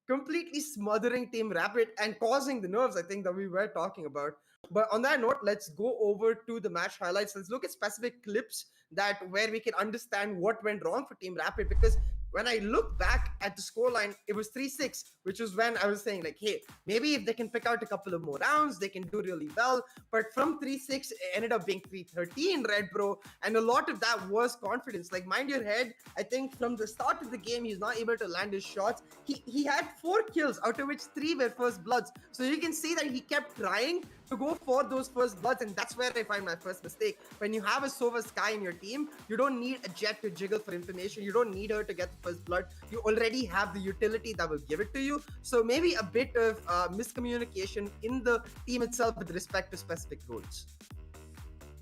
completely smothering Team Rapid and causing the nerves, I think, that we were talking about. But on that note, let's go over to the match highlights. Let's look at specific clips that where we can understand what went wrong for Team Rapid, because when I look back at the scoreline, it was 3-6, which was when I was saying, like, hey, maybe if they can pick out a couple of more rounds, they can do really well. But from 3-6, it ended up being 3-13, Red Bro. And a lot of that was confidence. Like, mind your head, I think from the start of the game, he's not able to land his shots. He had 4 kills, out of which 3 were first bloods. So you can see that he kept trying to go for those first bloods, and that's where I find my first mistake. When you have a Sova Sky in your team, you don't need a Jet to jiggle for information. You don't need her to get the first blood. You already have the utility that will give it to you. So maybe a bit of miscommunication in the team itself with respect to specific roles.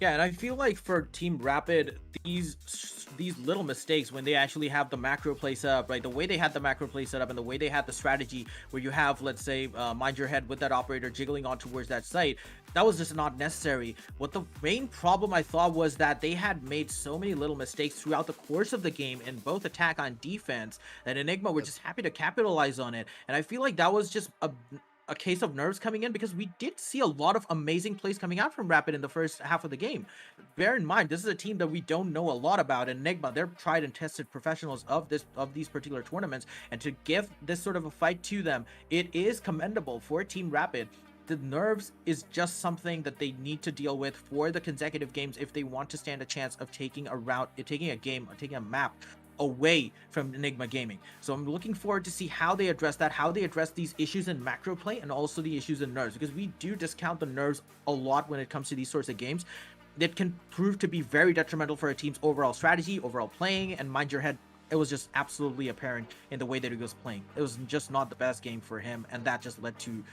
Yeah, and I feel like for Team Rapid, these little mistakes when they actually have the macro play set up, right? The way they had the macro play set up and the way they had the strategy where you have, let's say, Mind Your Head with that operator jiggling on towards that site, that was just not necessary. What the main problem I thought was that they had made so many little mistakes throughout the course of the game in both attack and defense that Enigma were just happy to capitalize on it. And I feel like that was just a case of nerves coming in, because we did see a lot of amazing plays coming out from Rapid in the first half of the game. Bear in mind, this is a team that we don't know a lot about. Enigma, they're tried and tested professionals of these particular tournaments, and to give this sort of a fight to them, it is commendable for Team Rapid. The nerves is just something that they need to deal with for the consecutive games if they want to stand a chance of taking a map away from Enigma Gaming. So I'm looking forward to see how they address that, how they address these issues in macro play and also the issues in nerves, because we do discount the nerves a lot when it comes to these sorts of games. It can prove to be very detrimental for a team's overall strategy, overall playing, and Mind Your Head, it was just absolutely apparent in the way that he was playing. It was just not the best game for him, and that just led to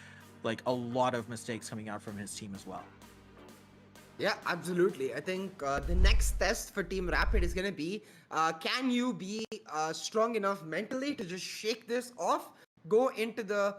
like a lot of mistakes coming out from his team as well. Yeah, absolutely. I think the next test for Team Rapid is going to be can you be strong enough mentally to just shake this off, go into the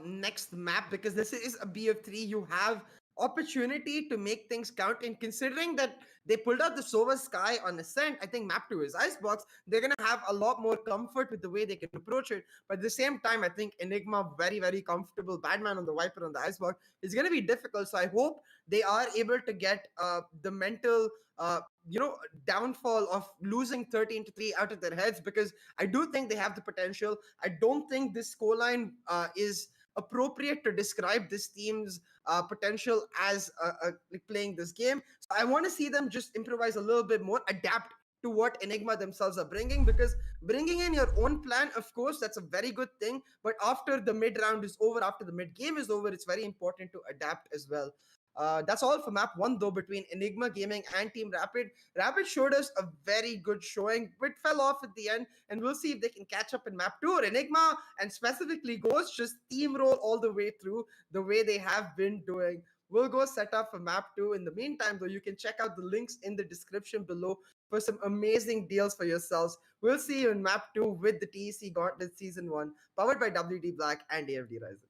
next map, because this is a BF3. You have opportunity to make things count. And considering that they pulled out the Sova Sky on Ascent, I think map 2 is Icebox. They're going to have a lot more comfort with the way they can approach it. But at the same time, I think Enigma, very, very comfortable. Badman on the Viper on the Icebox is going to be difficult. So I hope they are able to get the mental downfall of losing 13-3 out of their heads, because I do think they have the potential. I don't think this scoreline is appropriate to describe this team's potential as like playing this game. So I want to see them just improvise a little bit more, adapt to what Enigma themselves are bringing, because bringing in your own plan, of course, that's a very good thing. But after the mid round is over, after the mid game is over, it's very important to adapt as well. That's all for map 1, though, between Enigma Gaming and Team Rapid. Rapid showed us a very good showing, but fell off at the end, and we'll see if they can catch up in map 2, or Enigma and specifically Ghost just steamroll all the way through the way they have been doing. We'll go set up for map 2. In the meantime, though, you can check out the links in the description below for some amazing deals for yourselves. We'll see you in map 2 with the TEC Gauntlet Season 1, powered by WD Black and AFD Ryzen.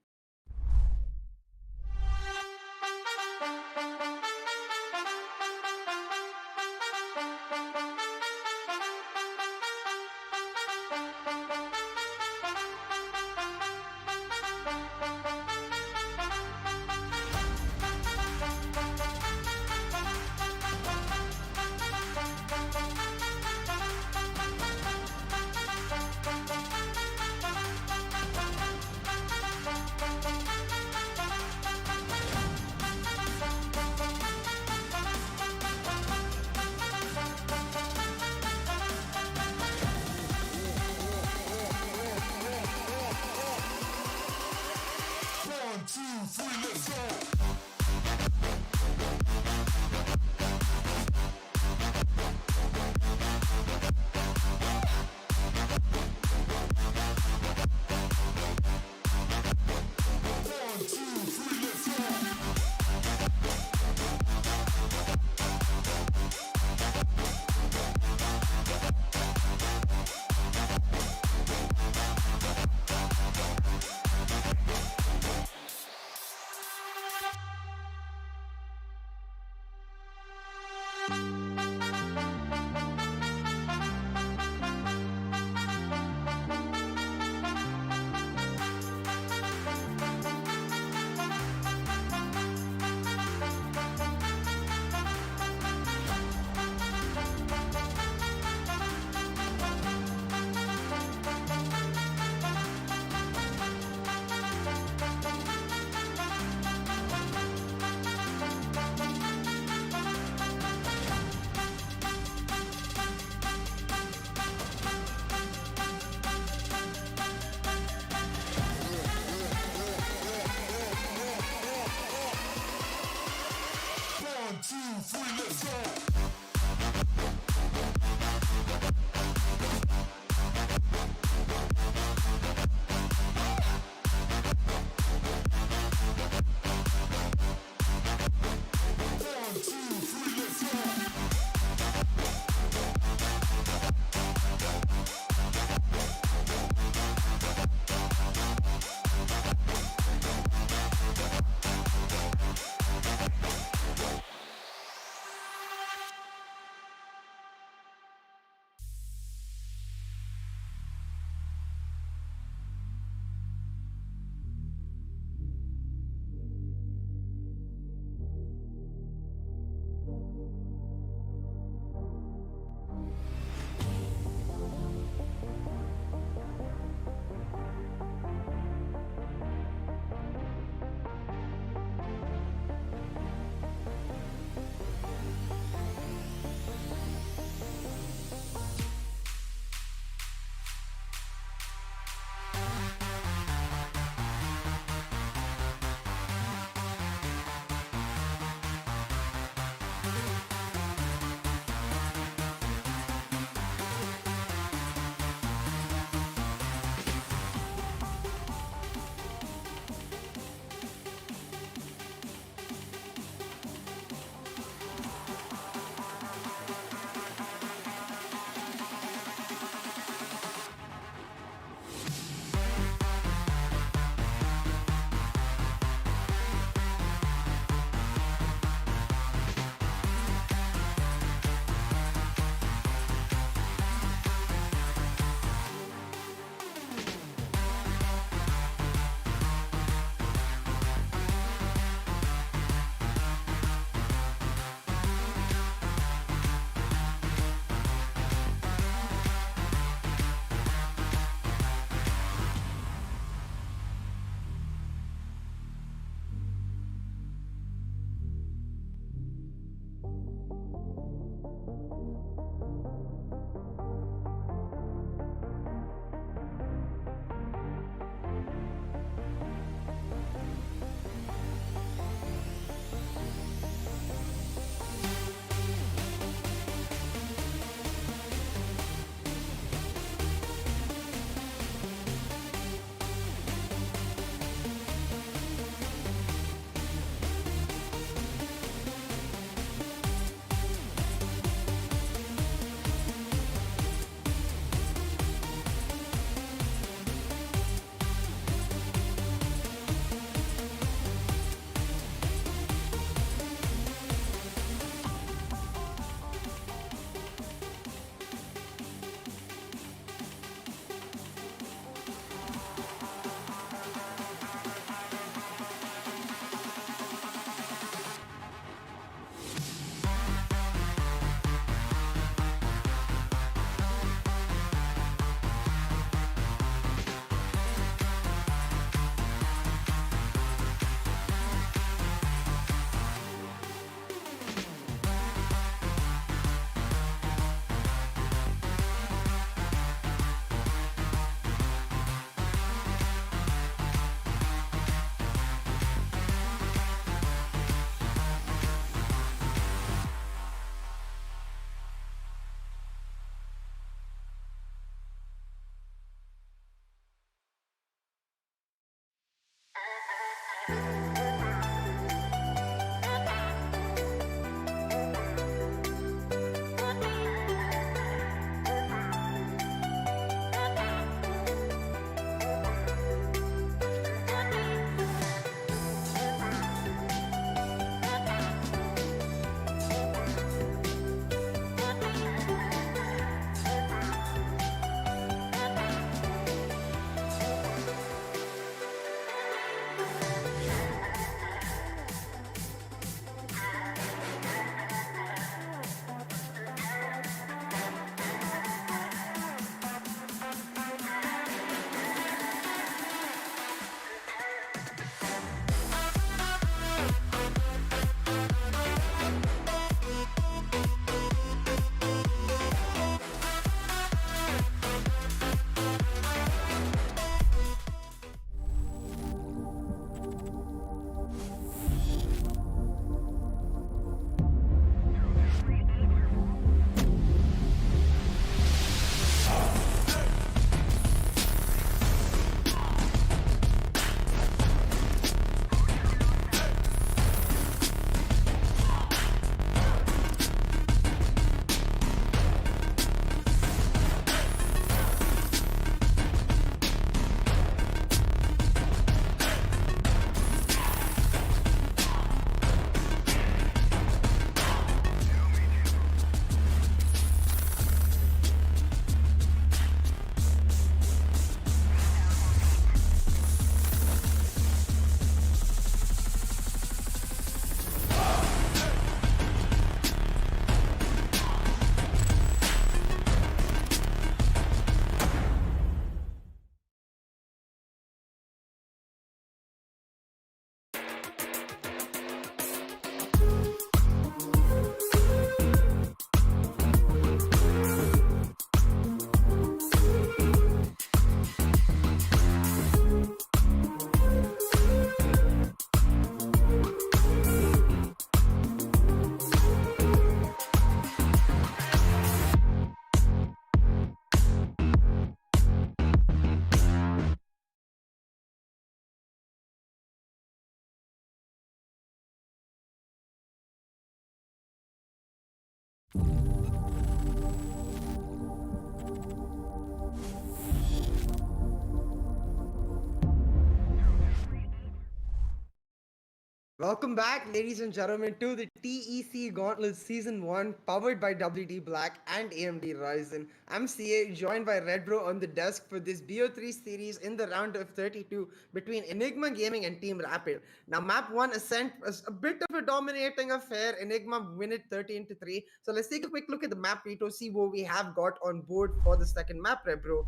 Welcome back, ladies and gentlemen, to the TEC Gauntlet Season 1, powered by WD Black and AMD Ryzen. I'm CA, joined by Redbro on the desk for this BO3 series in the round of 32 between Enigma Gaming and Team Rapid. Now, Map 1 Ascent was a bit of a dominating affair. Enigma win it 13-3. So let's take a quick look at the map to see what we have got on board for the second map, Redbro.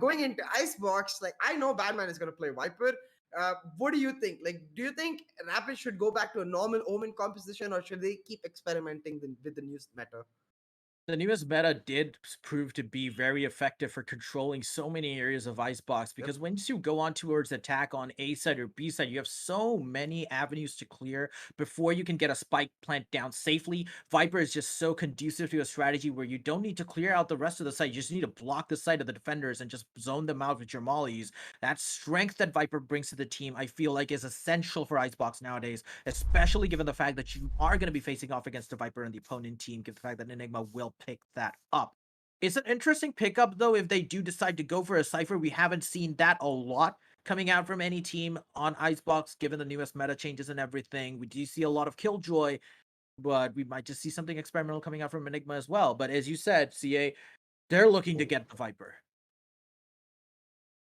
Going into Icebox, like I know Batman is going to play Viper. What do you think? Like, do you think Rapid should go back to a normal Omen composition, or should they keep experimenting with the new meta? The newest meta did prove to be very effective for controlling so many areas of Icebox, because once you go on towards attack on A side or B side, you have so many avenues to clear before you can get a spike plant down safely. Viper is just so conducive to a strategy where you don't need to clear out the rest of the site. You just need to block the side of the defenders and just zone them out with your mollies. That strength that Viper brings to the team, I feel like, is essential for Icebox nowadays, especially given the fact that you are going to be facing off against the Viper and the opponent team, given the fact that Enigma will pick that up. It's an interesting pickup, though, if they do decide to go for a Cypher. We haven't seen that a lot coming out from any team on Icebox, given the newest meta changes and everything. We do see a lot of Killjoy, but we might just see something experimental coming out from Enigma as well. But as you said, CA, they're looking to get the Viper.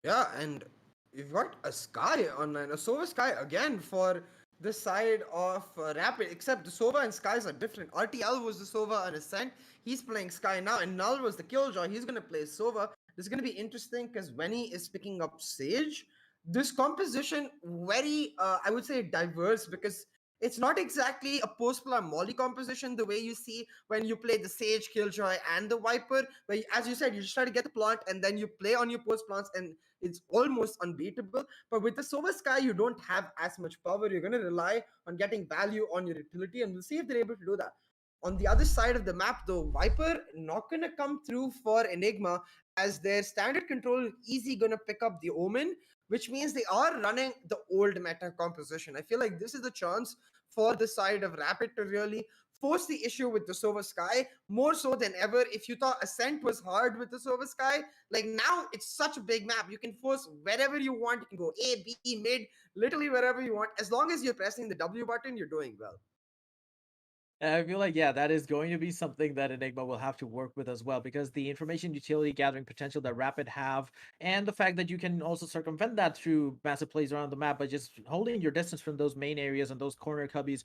Yeah, and you've got a Sky online, a Sova Sky again for the side of Rapid, except the Sova and Skies are different. RTL was the Sova and Ascent. He's playing Sky now, and Null was the Killjoy. He's going to play Sova. This is going to be interesting because Venny is picking up Sage. This composition, very, I would say, diverse, because it's not exactly a post-plan Molly composition the way you see when you play the Sage, Killjoy, and the Viper, where, as you said, you just try to get the plant and then you play on your post-plants, and it's almost unbeatable. But with the Sova Sky, you don't have as much power. You're going to rely on getting value on your utility, and we'll see if they're able to do that. On the other side of the map, though, Viper not going to come through for Enigma, as their standard control easy going to pick up the Omen, which means they are running the old meta composition. I feel like this is the chance for the side of Rapid to really force the issue with the Sova Sky more so than ever. If you thought Ascent was hard with the Sova Sky, like now it's such a big map. You can force wherever you want. You can go A, B, mid, literally wherever you want. As long as you're pressing the W button, you're doing well. I feel like, yeah, that is going to be something that Enigma will have to work with as well, because the information utility gathering potential that Rapid have, and the fact that you can also circumvent that through massive plays around the map by just holding your distance from those main areas and those corner cubbies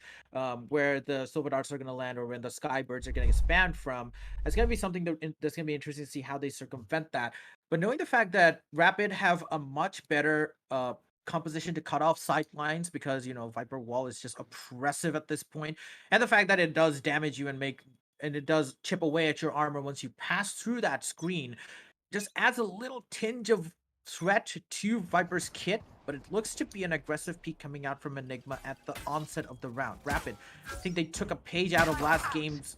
where the Silver Darts are going to land, or when the Skybirds are getting spammed from, it's going to be something that's going to be interesting to see how they circumvent that. But knowing the fact that Rapid have a much better composition to cut off sight lines, because Viper Wall is just oppressive at this point, and the fact that it does damage you and it does chip away at your armor once you pass through that screen, just adds a little tinge of threat to Viper's kit. But it looks to be an aggressive peak coming out from Enigma at the onset of the round. Rapid, I think they took a page out of last game's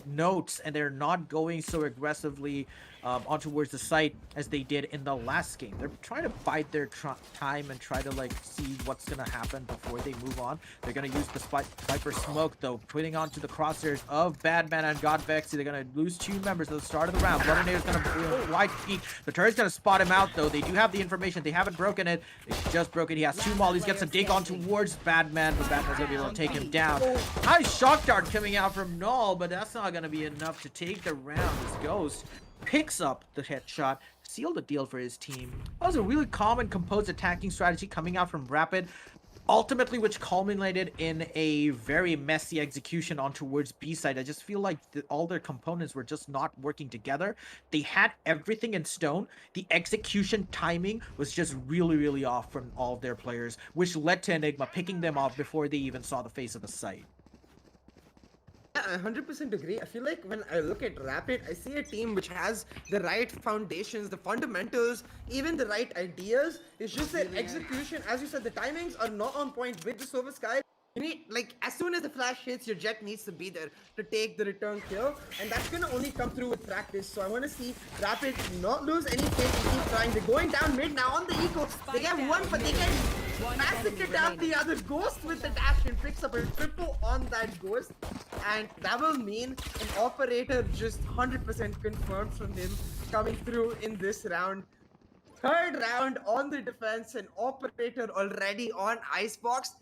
notes, and they're not going so aggressively on towards the site as they did in the last game. They're trying to bide their time and try to see what's going to happen before they move on. They're going to use the Viper smoke, though, putting onto the crosshairs of Badman and Godvexy. They're going to lose 2 members at the start of the round. Bloodernator's going to wide peek. The turret's going to spot him out, though. They do have the information. They haven't broken it. They just broke it. He has 2 mollies. Gets a dig on towards Badman, but Badman's going to be able to take him down. Nice shock dart coming out from Null, but that's not going to be enough to take the round. This Ghost picks up the headshot, sealed the deal for his team. That was a really calm and composed attacking strategy coming out from Rapid, ultimately, which culminated in a very messy execution on towards B side. I just feel like all their components were just not working together. They had everything in stone. The execution timing was just really, really off from all of their players, which led to Enigma picking them off before they even saw the face of the site. Yeah, I 100% agree. I feel like when I look at Rapid, I see a team which has the right foundations, the fundamentals, even the right ideas. It's just that execution, as you said, the timings are not on point with the Sova Sky. You need, as soon as the flash hits, your jet needs to be there to take the return kill, and that's gonna only come through with practice. So I want to see Rapid not lose any faith and keep trying. They're going down mid now on the eco. They get one, but they get passing it down the other Ghost with the dash and picks up a triple on that Ghost, and that will mean an operator just 100% confirmed from him coming through in this round. Third round on the defense, an operator already on Icebox.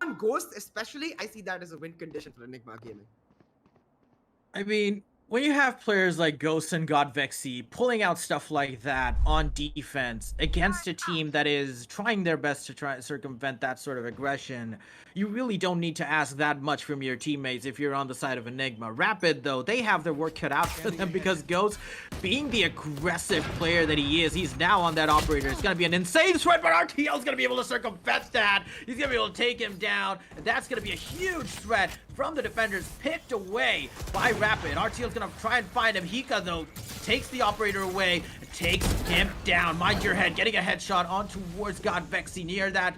On Ghost especially, I see that as a win condition for Enigma Gaming. I mean, when you have players like Ghost and Godvexy pulling out stuff like that on defense against a team that is trying their best to try and circumvent that sort of aggression, you really don't need to ask that much from your teammates if you're on the side of Enigma. Rapid, though, they have their work cut out for them because Ghost, being the aggressive player that he is, he's now on that operator. It's going to be an insane threat, but RTL is going to be able to circumvent that. He's going to be able to take him down, and that's going to be a huge threat from the defenders, picked away by Rapid. RTL's going to try and find him. Hika, though, takes the operator away, takes him down. Mind your head, getting a headshot on towards Godvexy near that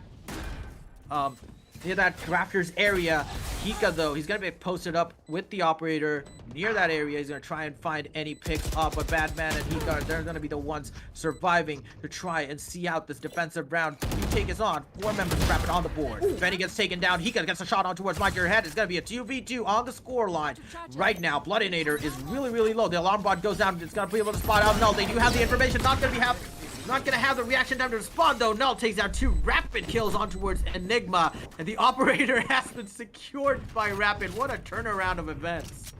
Raptors area. Hika, though, he's gonna be posted up with the operator near that area. He's gonna try and find any picks up, but Badman and Hika, they're gonna be the ones surviving to try and see out this defensive round. Retake is on. 4 members of Rapid on the board. Benny gets taken down. Hika gets a shot on towards Mind Your Head. It's gonna be a 2v2 on the score line. Right now, Bloodinator is really, really low. The alarm bot goes down. It's gonna be able to spot out Null. They do have the information. Not gonna have the reaction time to respond, though. Null takes out 2 Rapid kills on towards Enigma, and the operator has been secured by Rapid. What a turnaround of events.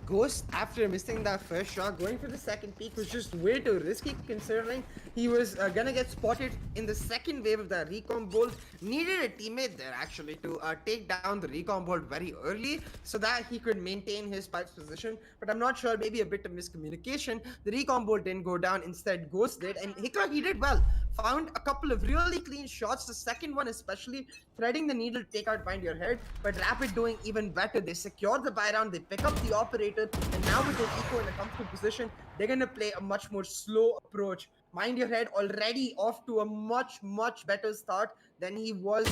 Ghost, after missing that first shot, going for the second peek was just way too risky, considering he was gonna get spotted in the second wave of that recon bolt. Needed a teammate there actually to take down the recon bolt very early so that he could maintain his spike's position, but I'm not sure, maybe a bit of miscommunication. The recon bolt didn't go down, instead Ghost did, and Hika, he did well. Found a couple of really clean shots, the second one especially, threading the needle to take out Mind Your Head, but Rapid doing even better. They secure the buy round, they pick up the operator, and now with their eco in a comfortable position, they're gonna play a much more slow approach. Mind Your Head already off to a much better start than he was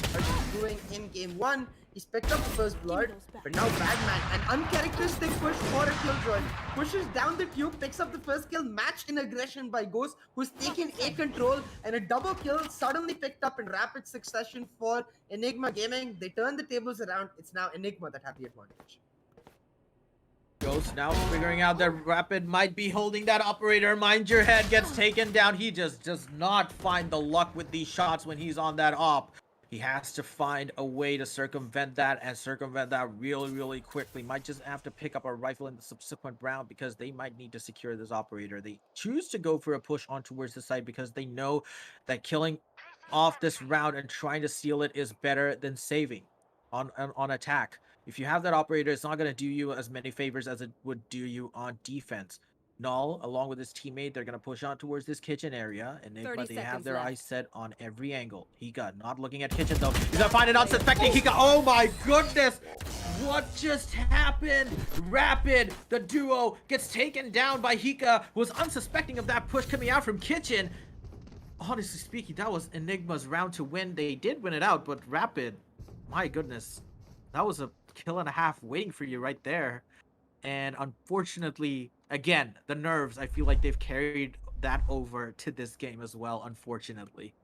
doing in game 1. He's picked up the first blood, but now Badman, an uncharacteristic push for a killjoy, pushes down the tube, picks up the first kill, matched in aggression by Ghost, who's taken A control, and a double kill suddenly picked up in rapid succession for Enigma Gaming. They turn the tables around. It's now Enigma that have the advantage. Ghost now figuring out that Rapid might be holding that operator. Mind Your Head gets taken down. He just does not find the luck with these shots when he's on that op. He has to find a way to circumvent that and circumvent that really quickly. Might just have to pick up a rifle in the subsequent round because they might need to secure this operator. They choose to go for a push on towards the side because they know that killing off this round and trying to steal it is better than saving on attack. If you have that operator, it's not going to do you as many favors as it would do you on defense. Null, along with his teammate, they're going to push on towards this kitchen area. Enigma, they have their eyes set on every angle. Hika not looking at kitchen, though. He's going to find it unsuspecting. Hika, oh my goodness! What just happened? Rapid, the duo, gets taken down by Hika, who was unsuspecting of that push coming out from kitchen. Honestly speaking, that was Enigma's round to win. They did win it out, but Rapid, my goodness, that was a kill and a half waiting for you right there. And unfortunately, again, the nerves, I feel like they've carried that over to this game as well, unfortunately.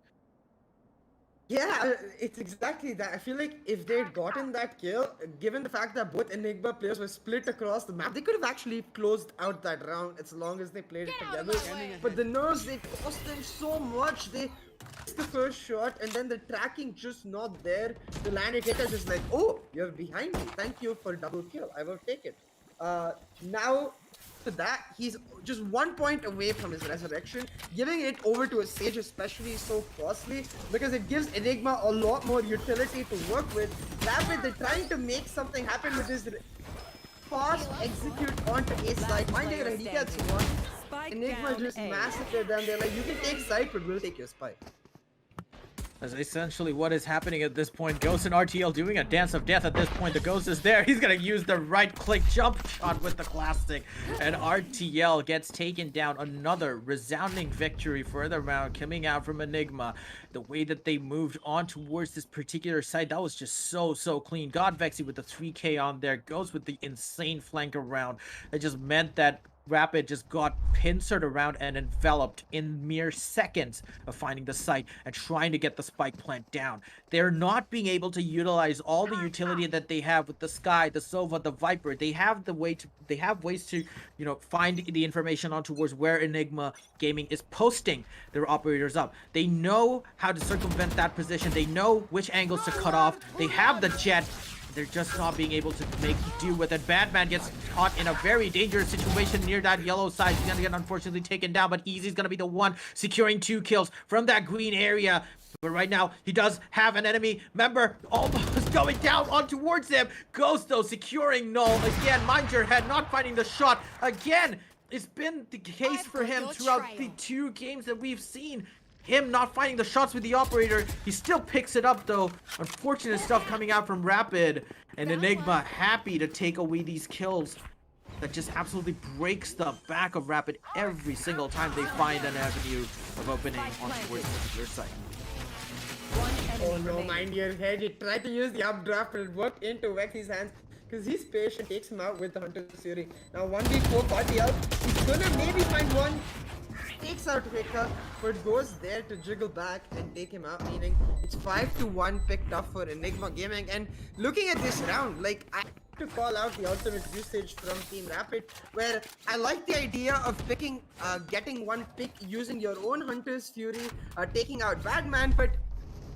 Yeah, it's exactly that. I feel like if they'd gotten that kill, given the fact that both Enigma players were split across the map, they could have actually closed out that round as long as they played it together. But the nerves, they cost them so much. They missed the first shot, and then the tracking just not there. The land hit is just like, oh, you're behind me. Thank you for double kill. I will take it. Now, to that, he's just 1 point away from his resurrection. Giving it over to a Sage especially so costly because it gives Enigma a lot more utility to work with. Rapid, they're trying to make something happen with this fast execute onto A side. Mind you, he gets one. Enigma just massacred them. They're like, you can take side, but we'll take your spike. That's essentially what is happening at this point. Ghost and RTL doing a dance of death at this point. The Ghost is there. He's going to use the right-click jump shot with the classic. And RTL gets taken down. Another resounding victory for the round coming out from Enigma. The way that they moved on towards this particular site, that was just so clean. Godvexy with the 3K on there. Ghost with the insane flank around. That just meant that Rapid just got pincered around and enveloped in mere seconds of finding the site and trying to get the spike plant down. They're not being able to utilize all the utility that they have with the Sky, the Sova, the Viper. They have ways to, find the information on towards where Enigma Gaming is posting their operators up. They know how to circumvent that position. They know which angles to cut off. They have the jet. They're just not being able to make do with it. Badman gets caught in a very dangerous situation near that yellow side. He's gonna get unfortunately taken down, but Easy's gonna be the one securing 2 kills from that green area. But right now, he does have an enemy member almost going down on towards him. Ghost, though, securing Null. Again, mind your head, not finding the shot. Again, it's been the case for him throughout the 2 games that we've seen. Him not finding the shots with the operator. He still picks it up, though. Unfortunate stuff coming out from Rapid. And Enigma happy to take away these kills. That just absolutely breaks the back of Rapid every single time they find an avenue of opening on towards their site. Oh no, mind your head. He tried to use the updraft, but it worked into Vexy's hands. Because he's patient, takes him out with the Hunter's Fury. Now 1v4 party out. He's gonna maybe find one. Takes out Hika, but goes there to jiggle back and take him out, meaning it's 5-1 picked up for Enigma Gaming. And looking at this round, like, I have to call out the ultimate usage from Team Rapid, where I like the idea of picking, getting one pick using your own Hunter's Fury, taking out Badman, but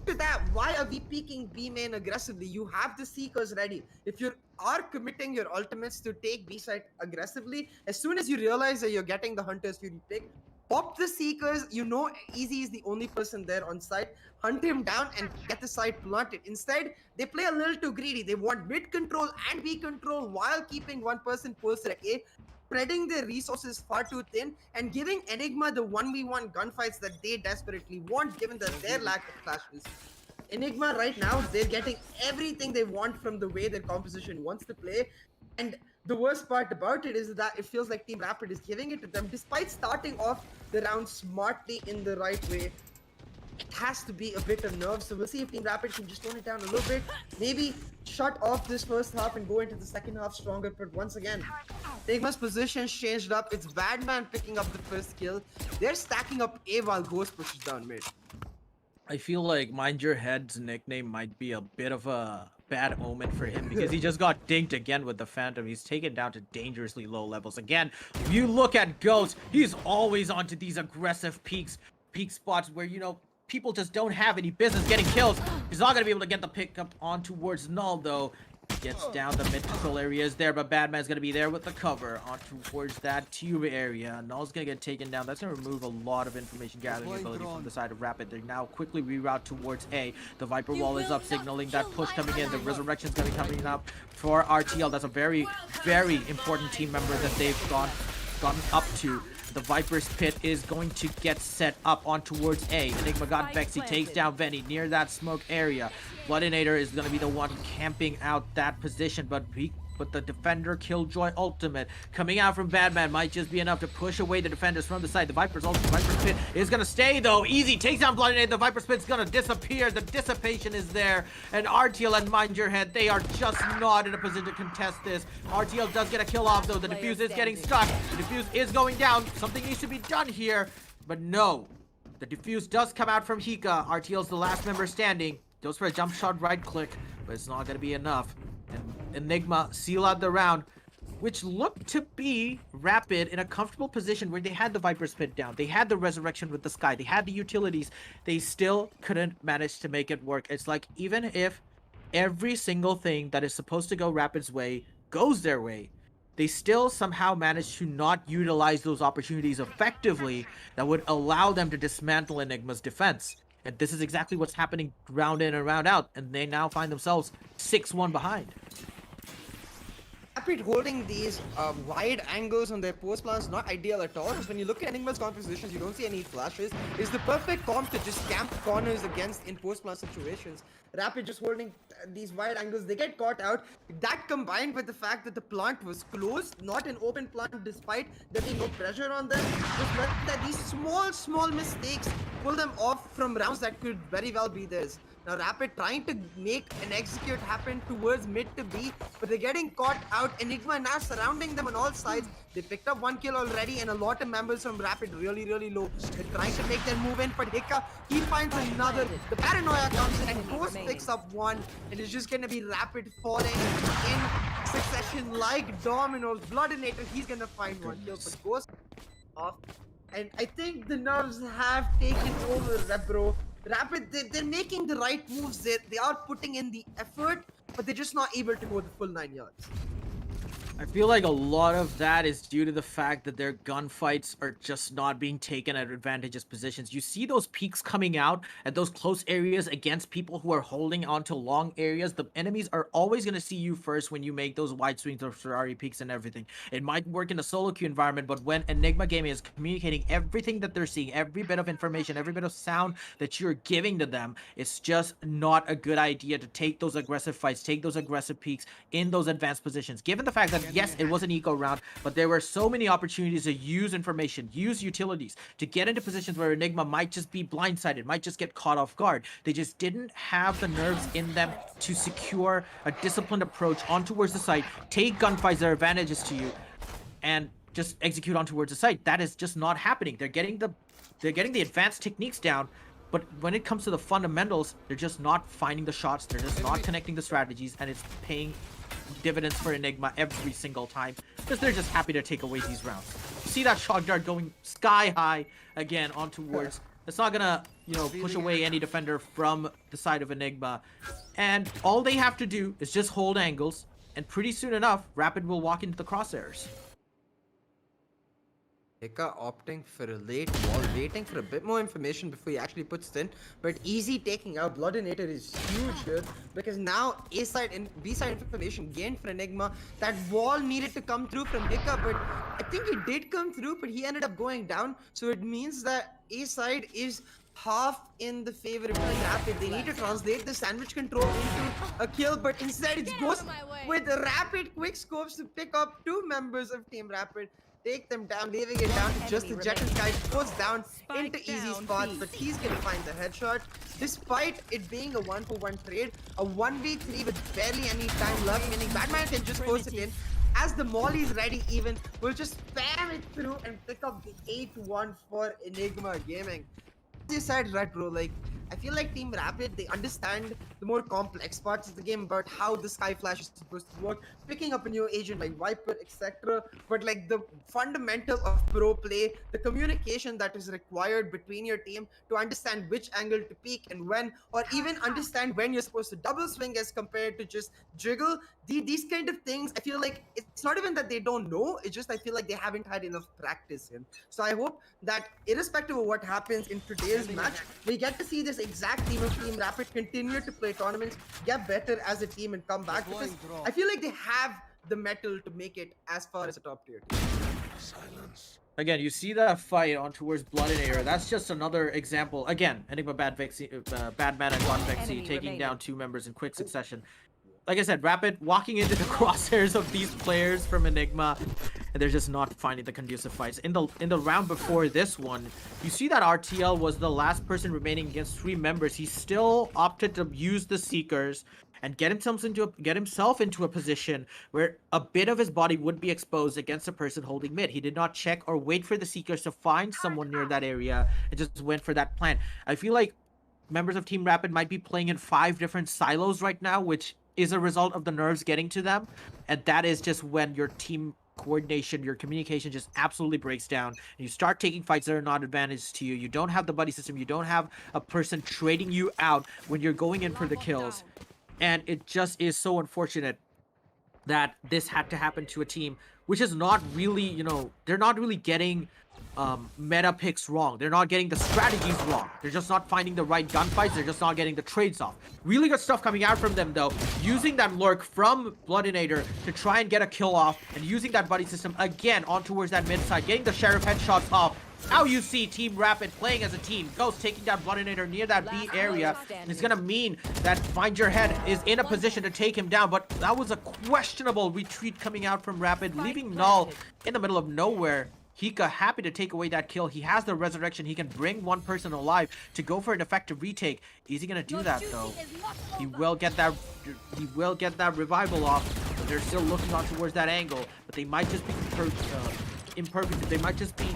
to that, why are we peeking B main aggressively? You have the Seekers ready. If you are committing your ultimates to take B site aggressively, as soon as you realize that you're getting the Hunter's Fury pick, pop the Seekers. You know Easy is the only person there on site. Hunt him down and get the site planted. Instead, they play a little too greedy. They want mid control and B control while keeping one person post rec A, spreading their resources far too thin and giving Enigma the 1v1 gunfights that they desperately want, given that their lack of flashes. Enigma right now, they're getting everything they want from the way their composition wants to play. And the worst part about it is that it feels like Team Rapid is giving it to them despite starting off the round smartly in the right way. It has to be a bit of nerves, so we'll see if Team Rapid can just tone it down a little bit. Maybe shut off this first half and go into the second half stronger, but once again, Enigma's position's changed up. It's Badman picking up the first kill. They're stacking up A while Ghost pushes down mid. I feel like Mind Your Head's nickname might be a bit of a bad omen for him because he just got dinked again with the Phantom. He's taken down to dangerously low levels. Again, if you look at Ghost, he's always onto these aggressive peak spots where, people just don't have any business getting kills. He's not going to be able to get the pickup on towards Null, though. Gets down the mid control areas there, but Badman's gonna be there with the cover on towards that tube area. Null's gonna get taken down. That's gonna remove a lot of information gathering ability from the side of Rapid. They now quickly reroute towards A. The Viper wall is up, signaling that push coming in. The Resurrection's gonna be coming up for RTL. That's a very, very important team member that they've gotten up to. The Viper's Pit is going to get set up on towards A. Enigma got Vexy, takes down Venny near that smoke area. Bloodinator is going to be the one camping out that position, but the Defender Killjoy ultimate coming out from Badman might just be enough to push away the defenders from the side. The Viper's Pit is going to stay, though. Easy takes down Bloodinator. The Viper's Pit's going to disappear. The dissipation is there. And RTL and Mind Your Head, they are just not in a position to contest this. RTL does get a kill off, though. The defuse is getting stuck. The defuse is going down. Something needs to be done here. But no. The defuse does come out from Hika. RTL's the last member standing. Goes for a jump shot right click, but it's not going to be enough. And Enigma seal out the round, which looked to be Rapid in a comfortable position where they had the Viper's Pit down. They had the Resurrection with the Sky. They had the utilities. They still couldn't manage to make it work. It's like even if every single thing that is supposed to go Rapid's way goes their way, they still somehow manage to not utilize those opportunities effectively that would allow them to dismantle Enigma's defense. And this is exactly what's happening round in and round out, and they now find themselves 6-1 behind. Rapid holding these wide angles on their post plans not ideal at all. When you look at Enigma's compositions, you don't see any flashes. It's the perfect comp to just camp corners against in post plan situations. Rapid just holding these wide angles, they get caught out. That combined with the fact that the plant was closed, not an open plant, despite there being no pressure on them, just meant that these small mistakes pull them off from rounds that could very well be theirs. Now Rapid trying to make an execute happen towards mid to B, but they're getting caught out. Enigma now surrounding them on all sides. They picked up 1 kill already, and a lot of members from Rapid really low. They're trying to make their move in, but Hika, he finds another. The paranoia comes in, and Ghost picks up one. It is just gonna be Rapid falling in succession like dominoes. Bloodinator, he's gonna find 1 kill, but Ghost off. And I think the nerves have taken over, bro. Rapid, they're making the right moves. They are putting in the effort, but they're just not able to go the full 9 yards. I feel like a lot of that is due to the fact that their gunfights are just not being taken at advantageous positions. You see those peaks coming out at those close areas against people who are holding onto long areas. The enemies are always going to see you first when you make those wide swings of Ferrari peaks and everything. It might work in a solo queue environment, but when Enigma Gaming is communicating everything that they're seeing, every bit of information, every bit of sound that you're giving to them, it's just not a good idea to take those aggressive fights, take those aggressive peaks in those advanced positions. Given the fact that yes, it was an eco round, but there were so many opportunities to use information, use utilities, to get into positions where Enigma might just be blindsided, might just get caught off guard. They just didn't have the nerves in them to secure a disciplined approach on towards the site, take gunfights that are advantages to you, and just execute on towards the site. That is just not happening. They're getting the advanced techniques down, but when it comes to the fundamentals, they're just not finding the shots, they're just not connecting the strategies, and it's paying dividends for Enigma every single time because they're just happy to take away these rounds. See that shock dart going sky high again on towards. It's not gonna, push away any defender from the side of Enigma, and all they have to do is just hold angles, and pretty soon enough, Rapid will walk into the crosshairs. Hika opting for a late wall, waiting for a bit more information before he actually puts it in. But easy taking out. Bloodinator is huge here because now A side and B side information gained for Enigma. That wall needed to come through from Hika, but I think it did come through, but he ended up going down. So it means that A side is half in the favor of Team Rapid. They need to translate the sandwich control into a kill, but instead it's Ghost with Rapid quick scopes to pick up 2 members of Team Rapid. Take them down, leaving it down to just the Jet and Sky. Goes down into easy spots, but he's gonna find the headshot. Despite it being a 1-for-1 trade, a 1v3 with barely any time left, meaning Batman can just force it in. As the molly is ready even, we'll just spam it through and pick up the 8-1 for Enigma Gaming. You said right, bro, like, I feel like Team Rapid, they understand the more complex parts of the game about how the Sky Flash is supposed to work, picking up a new agent like Viper, etc. But like the fundamental of pro play, the communication that is required between your team to understand which angle to peek and when, or even understand when you're supposed to double swing as compared to just jiggle. These kind of things, I feel like it's not even that they don't know, it's just I feel like they haven't had enough practice in. So I hope that irrespective of what happens in today's match, we get to see this exact team of Team Rapid continue to play tournaments, get better as a team and come back, because I feel like they have the metal to make it as far as a top tier team. Silence. Again, you see that fight on towards Bloodinator. That's just another example. Again, Enigma Bad Man and God Vexy taking down 2 members in quick succession. Like I said, Rapid walking into the crosshairs of these players from Enigma, and they're just not finding the conducive fights. In the round before this one, you see that RTL was the last person remaining against 3 members. He still opted to use the Seekers and get himself into a position where a bit of his body would be exposed against a person holding mid. He did not check or wait for the Seekers to find someone near that area and just went for that plan. I feel like members of Team Rapid might be playing in 5 different silos right now, which is a result of the nerves getting to them, and that is just when your team coordination, your communication just absolutely breaks down, and you start taking fights that are not advantage to you. You don't have the buddy system, you don't have a person trading you out when you're going in for the kills, and it just is so unfortunate that this had to happen to a team which is not really, they're not really getting meta picks wrong. They're not getting the strategies wrong. They're just not finding the right gunfights. They're just not getting the trades off. Really good stuff coming out from them, though. Using that lurk from Bloodinator to try and get a kill off, and using that buddy system again on towards that mid side, getting the Sheriff headshots off. Now you see Team Rapid playing as a team. Ghost taking down Bloodinator near that B area. It's gonna mean that Find Your Head is in a position to take him down, but that was a questionable retreat coming out from Rapid, leaving Null in the middle of nowhere. Hika happy to take away that kill. He has the resurrection. He can bring one person alive to go for an effective retake. Is he gonna do that though? He will get that. He will get that revival off. But they're still looking on towards that angle. But they might just be imperfect. They might just be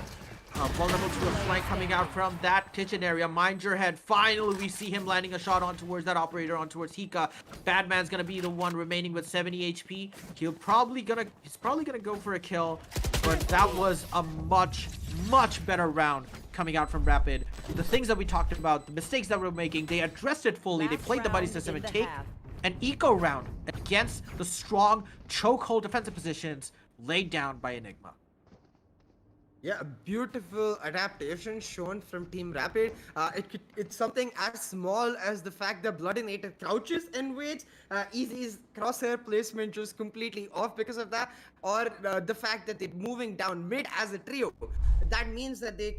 vulnerable to a flank coming out from that kitchen area. Mind your head. Finally, we see him landing a shot on towards that operator, on towards Hika. Badman's gonna be the one remaining with 70 HP. He's probably gonna go for a kill, but that was a much better round coming out from Rapid. The things that we talked about, the mistakes that we're making, they addressed it fully. They played the buddy system and take an eco round against the strong chokehold defensive positions laid down by Enigma. Yeah, a beautiful adaptation shown from Team Rapid. It's something as small as the fact that Bloodinator crouches and waits. Easy's crosshair placement just completely off because of that. Or the fact that they're moving down mid as a trio. That means that they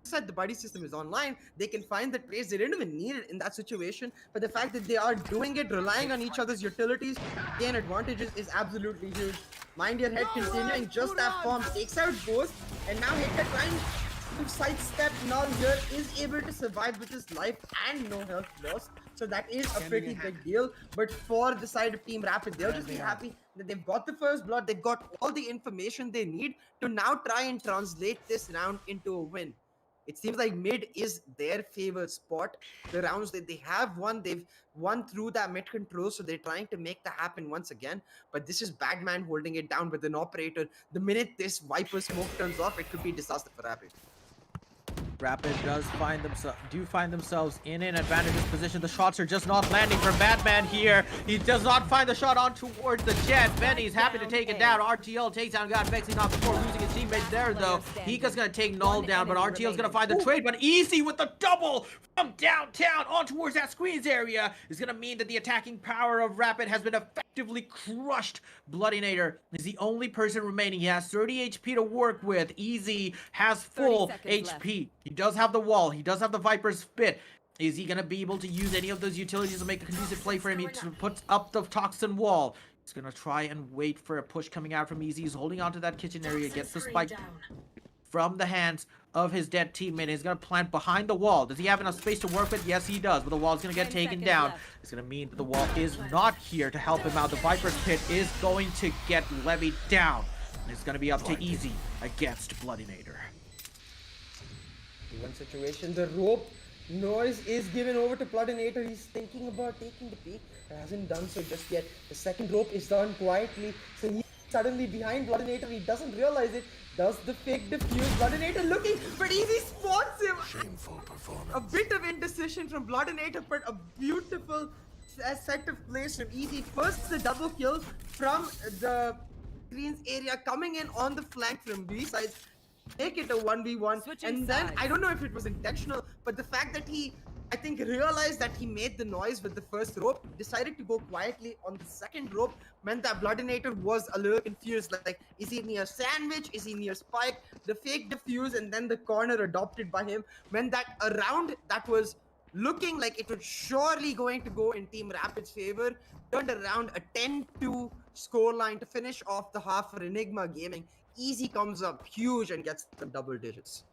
said the buddy system is online, they can find the trace. They didn't even need it in that situation, but the fact that they are doing it, relying on each other's utilities, gain advantages is absolutely huge. Mind your head continuing just that form, takes out Ghost, and now Hika trying to sidestep Null here, is able to survive with his life and no health lost. So that is a pretty big deal. But for the side of Team Rapid, they'll just be happy that they've got the first blood, they've got all the information they need to now try and translate this round into a win. It seems like mid is their favorite spot. The rounds that they have won, they've won through that mid control, so they're trying to make that happen once again. But this is Bagman holding it down with an operator. The minute this Viper smoke turns off, it could be disaster for Rapid. Rapid do find themselves in an advantageous position. The shots are just not landing for Batman here. He does not find the shot on towards the jet. Benny's happy to take it down. RTL takes down, got Vexing off before losing his teammate there though. Hika's gonna take Null down, but RTL's gonna find the trade. But Easy with the double from downtown on towards that squeeze area is gonna mean that the attacking power of Rapid has been effectively crushed. Bloodinator is the only person remaining. He has 30 HP to work with. Easy has full HP. He does have the wall. He does have the Viper's Spit. Is he going to be able to use any of those utilities to make a conducive play for him? He puts up the Toxin wall. He's going to try and wait for a push coming out from Easy. He's holding onto that kitchen area. Gets the spike from the hands of his dead teammate. He's going to plant behind the wall. Does he have enough space to work with? Yes, he does. But the wall's going to get taken down. It's going to mean that the wall is not here to help him out. The Viper's Pit is going to get levied down. And it's going to be up to Easy against Bloodinator. One situation, the rope noise is given over to Bloodinator. He's thinking about taking the peek, hasn't done so just yet. The second rope is done quietly, so he's suddenly behind Bloodinator. He doesn't realize it. Does the fake defuse? Bloodinator looking, but Easy spots him. Shameful performance. A bit of indecision from Bloodinator, but a beautiful set of plays from Easy. First, the double kill from the screens area, coming in on the flank from B sides. Make it a 1v1, and then I don't know if it was intentional, but the fact that he, I think, realized that he made the noise with the first rope, decided to go quietly on the second rope, meant that Bloodinator was a little confused, like, is he near sandwich, is he near spike? The fake defuse and then the corner adopted by him meant that a round that was looking like it was surely going to go in Team Rapid's favor turned around a 10-2 scoreline to finish off the half for Enigma Gaming. Easy comes up huge and gets the double digits.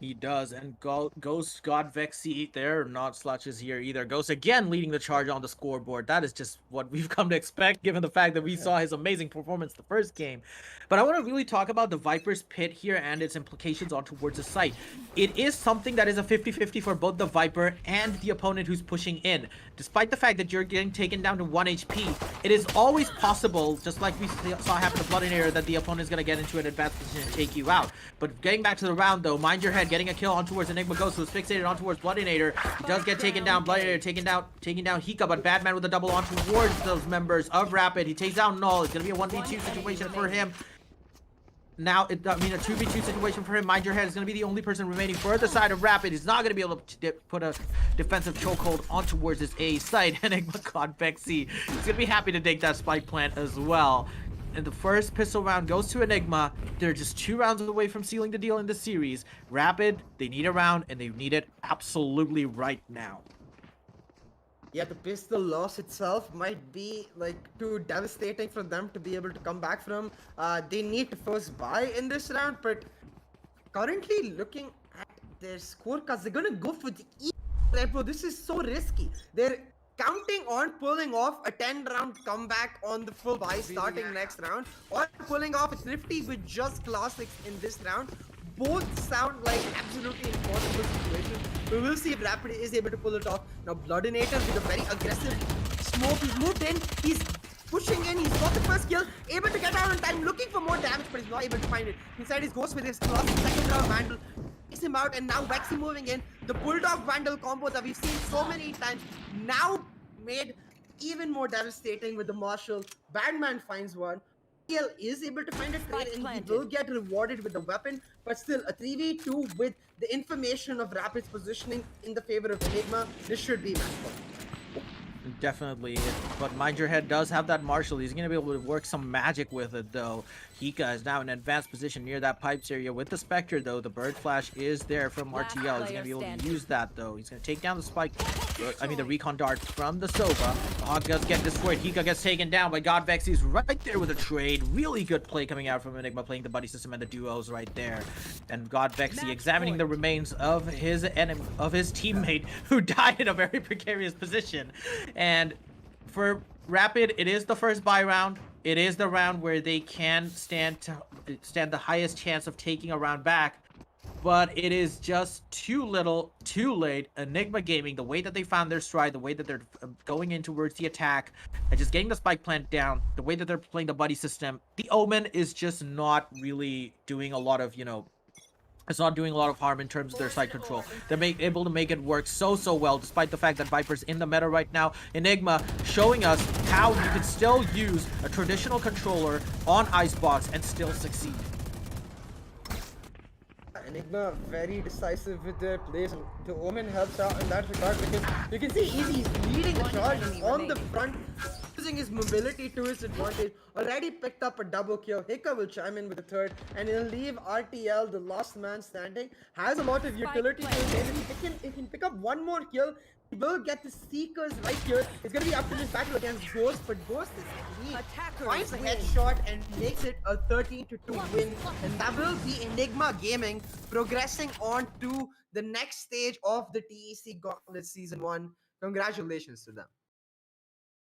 He does, and Ghost got Vexy there, not Slutches here either. Ghost again leading the charge on the scoreboard. That is just what we've come to expect, given the fact that we saw his amazing performance the first game. But I want to really talk about the Viper's Pit here and its implications on towards the site. It is something that is a 50-50 for both the Viper and the opponent who's pushing in. Despite the fact that you're getting taken down to 1 HP, it is always possible, just like we saw happen to Bloodinator, that the opponent is going to get into an advanced position and take you out. But getting back to the round though, mind your head, getting a kill on towards Enigma Ghost, who's fixated on towards Bloodinator. He does get taken down. Bloodinator taking down Hika, but Batman with a double on towards those members of Rapid. He takes down Null. It's going to be a 1v2 situation for him. Now, a 2v2 situation for him. Mind your head, is going to be the only person remaining for the side of Rapid. He's not going to be able to put a defensive chokehold on towards his A side. Enigma caught Vexy. He's going to be happy to take that spike plant as well. And the first pistol round goes to Enigma. They're just 2 rounds away from sealing the deal in the series. Rapid, they need a round, and they need it absolutely right now. Yeah, the pistol loss itself might be like too devastating for them to be able to come back from. They need to first buy in this round, but currently looking at their scorecards, they're gonna go for the right, bro. This is so risky. They're counting on pulling off a 10-round comeback on the full buy starting next round, or pulling off a thrifty with just classics in this round. Both sound like absolutely impossible situations. We will see if Rapid is able to pull it off. Now, Bloodinator with a very aggressive smoke. He's moved in. He's pushing in. He's got the first kill. Able to get out on time. Looking for more damage, but he's not able to find it. Inside his Ghost with his classic second round Vandal. Takes him out, and now Vexy moving in. The Bulldog Vandal combo that we've seen so many times now made even more devastating with the Marshall. Badman finds one. TL is able to find a trade, and he will get rewarded with the weapon, but still a 3v2 with the information of Rapid's positioning in the favor of Enigma. This should be match point. Definitely, but Mind Your Head does have that Marshall. He's going to be able to work some magic with it, though. Hika is now in advanced position near that pipes area with the Spectre, though. The Bird Flash is there from RTL. He's going to be able to use that, though. He's going to take down the Spike, the Recon Dart from the Sova. Hawk does get destroyed. Hika gets taken down by Godvex. He's right there with a trade. Really good play coming out from Enigma, playing the buddy system and the duos right there. And Godvexy examining the remains of his teammate who died in a very precarious position. And for Rapid, it is the first buy round. It is the round where they can stand the highest chance of taking a round back. But it is just too little, too late. Enigma Gaming, the way that they found their stride, the way that they're going in towards the attack, and just getting the spike plant down, the way that they're playing the buddy system, the Omen is just not really doing a lot of, it's not doing a lot of harm in terms of their side control. They're able to make it work so well, despite the fact that Viper's in the meta right now. Enigma showing us how you can still use a traditional controller on Icebox and still succeed. Enigma very decisive with their plays, and the Omen helps out in that regard because you can see Easy's leading the charge on the front, using his mobility to his advantage. Already picked up a double kill. Hika will chime in with a third, and he'll leave RTL, the last man standing. Has a lot of utility to his game. If he can pick up one more kill, he will get the Seekers right here. It's going to be up to this battle against Ghost, but Ghost is clean. Finds a headshot and makes it a 13-2 win. And that will be Enigma Gaming progressing on to the next stage of the TEC Gauntlet Season 1. Congratulations to them.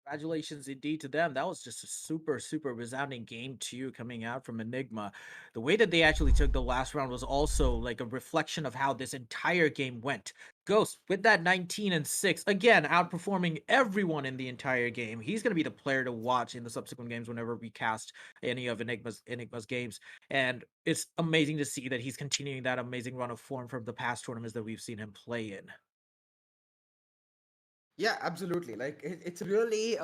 Congratulations indeed to them. That was just a super resounding game 2 coming out from Enigma. The way that they actually took the last round was also like a reflection of how this entire game went. Ghost with that 19-6, again outperforming everyone in the entire game. He's going to be the player to watch in the subsequent games whenever we cast any of Enigma's games. And it's amazing to see that he's continuing that amazing run of form from the past tournaments that we've seen him play in. Yeah, absolutely. Like it's really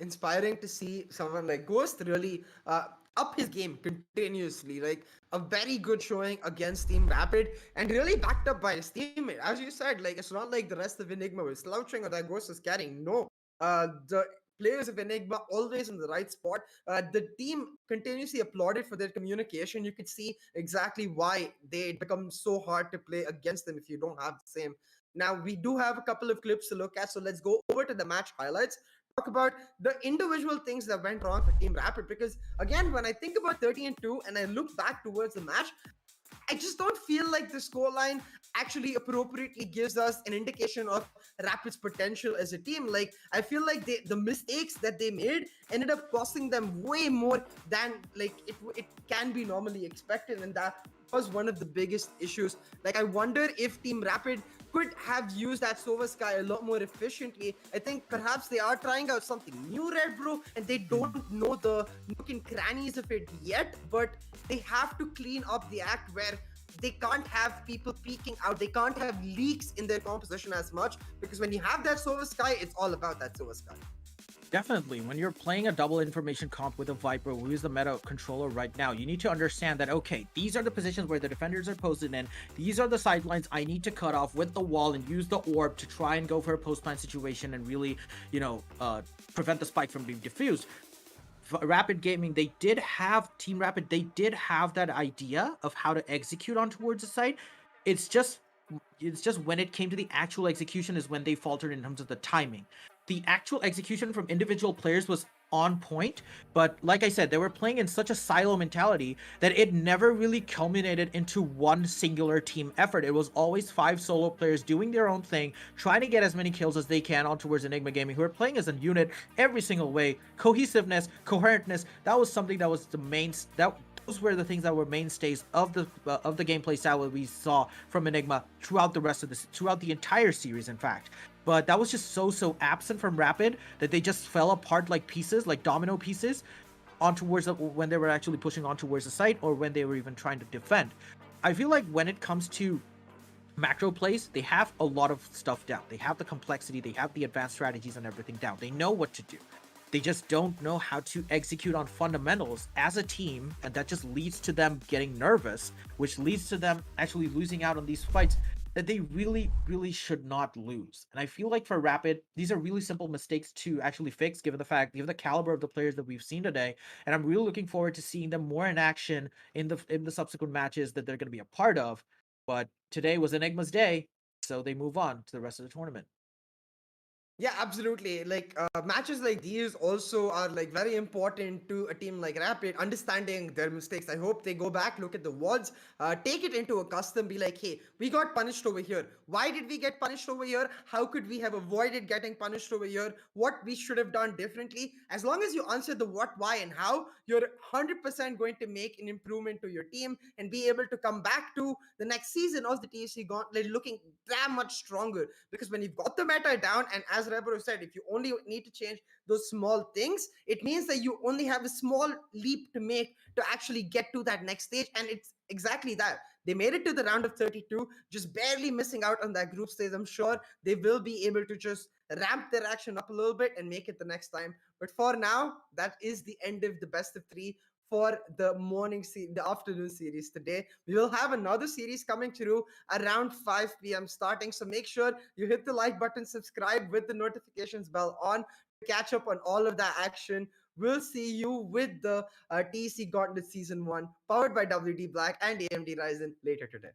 inspiring to see someone like Ghost really up his game continuously. Like a very good showing against Team Rapid, and really backed up by his teammate. As you said, like it's not like the rest of Enigma was slouching or that Ghost was carrying. No, the players of Enigma always in the right spot. The team continuously applauded for their communication. You could see exactly why they become so hard to play against them if you don't have the same. Now, we do have a couple of clips to look at, so let's go over to the match highlights. Talk about the individual things that went wrong for Team Rapid. Because, again, when I think about 30-2 and I look back towards the match, I just don't feel like the scoreline actually appropriately gives us an indication of Rapid's potential as a team. Like, I feel like the mistakes that they made ended up costing them way more than like it can be normally expected, and that was one of the biggest issues. Like, I wonder if Team Rapid could have used that Sova Sky a lot more efficiently. I think perhaps they are trying out something new, Red Bro, and they don't know the nook and crannies of it yet, but they have to clean up the act where they can't have people peeking out. They can't have leaks in their composition as much, because when you have that Sova Sky, it's all about that Sova Sky. Definitely, when you're playing a double information comp with a Viper, who is the meta controller right now, you need to understand that, okay, these are the positions where the defenders are posted in, these are the sidelines I need to cut off with the wall and use the orb to try and go for a post-plant situation and really, prevent the spike from being diffused. Rapid Gaming, Team Rapid, they did have that idea of how to execute on towards the site. It's just when it came to the actual execution is when they faltered in terms of the timing. the actual execution from individual players was on point, but like I said, they were playing in such a silo mentality that it never really culminated into one singular team effort. It was always 5 solo players doing their own thing, trying to get as many kills as they can on towards Enigma Gaming, who are playing as a unit every single way. Cohesiveness, coherentness, that was something that was the main, those were the things that were mainstays of the gameplay style that we saw from Enigma throughout the entire series, in fact. But that was just so absent from Rapid that they just fell apart like pieces, like domino pieces, on towards when they were actually pushing on towards the site, or when they were even trying to defend. I feel like when it comes to macro plays, they have a lot of stuff down. They have the complexity, they have the advanced strategies and everything down. They know what to do. They just don't know how to execute on fundamentals as a team, and that just leads to them getting nervous, which leads to them actually losing out on these fights that they really should not lose. And I feel like for Rapid, these are really simple mistakes to actually fix, given the caliber of the players that we've seen today. And I'm really looking forward to seeing them more in action in the subsequent matches that they're going to be a part of. But today was Enigma's day, so they move on to the rest of the tournament. Yeah, absolutely. Like matches like these also are like very important to a team like Rapid, understanding their mistakes. I hope they go back, look at the WODs, take it into a custom, be like, hey, we got punished over here. Why did we get punished over here? How could we have avoided getting punished over here? What we should have done differently? As long as you answer the what, why, and how, you're 100% going to make an improvement to your team and be able to come back to the next season of the TEC Gauntlet looking damn much stronger. Because when you've got the meta down, and as Rebro said, if you only need to change those small things, it means that you only have a small leap to make to actually get to that next stage. And it's exactly that. They made it to the round of 32, just barely missing out on that group stage. I'm sure they will be able to just ramp their action up a little bit and make it the next time. But for now, that is the end of the best of 3 for the afternoon series today. We will have another series coming through around 5 p.m. starting. So make sure you hit the like button, subscribe with the notifications bell on to catch up on all of that action. We'll see you with the TEC Gauntlet Season 1, powered by WD Black and AMD Ryzen later today.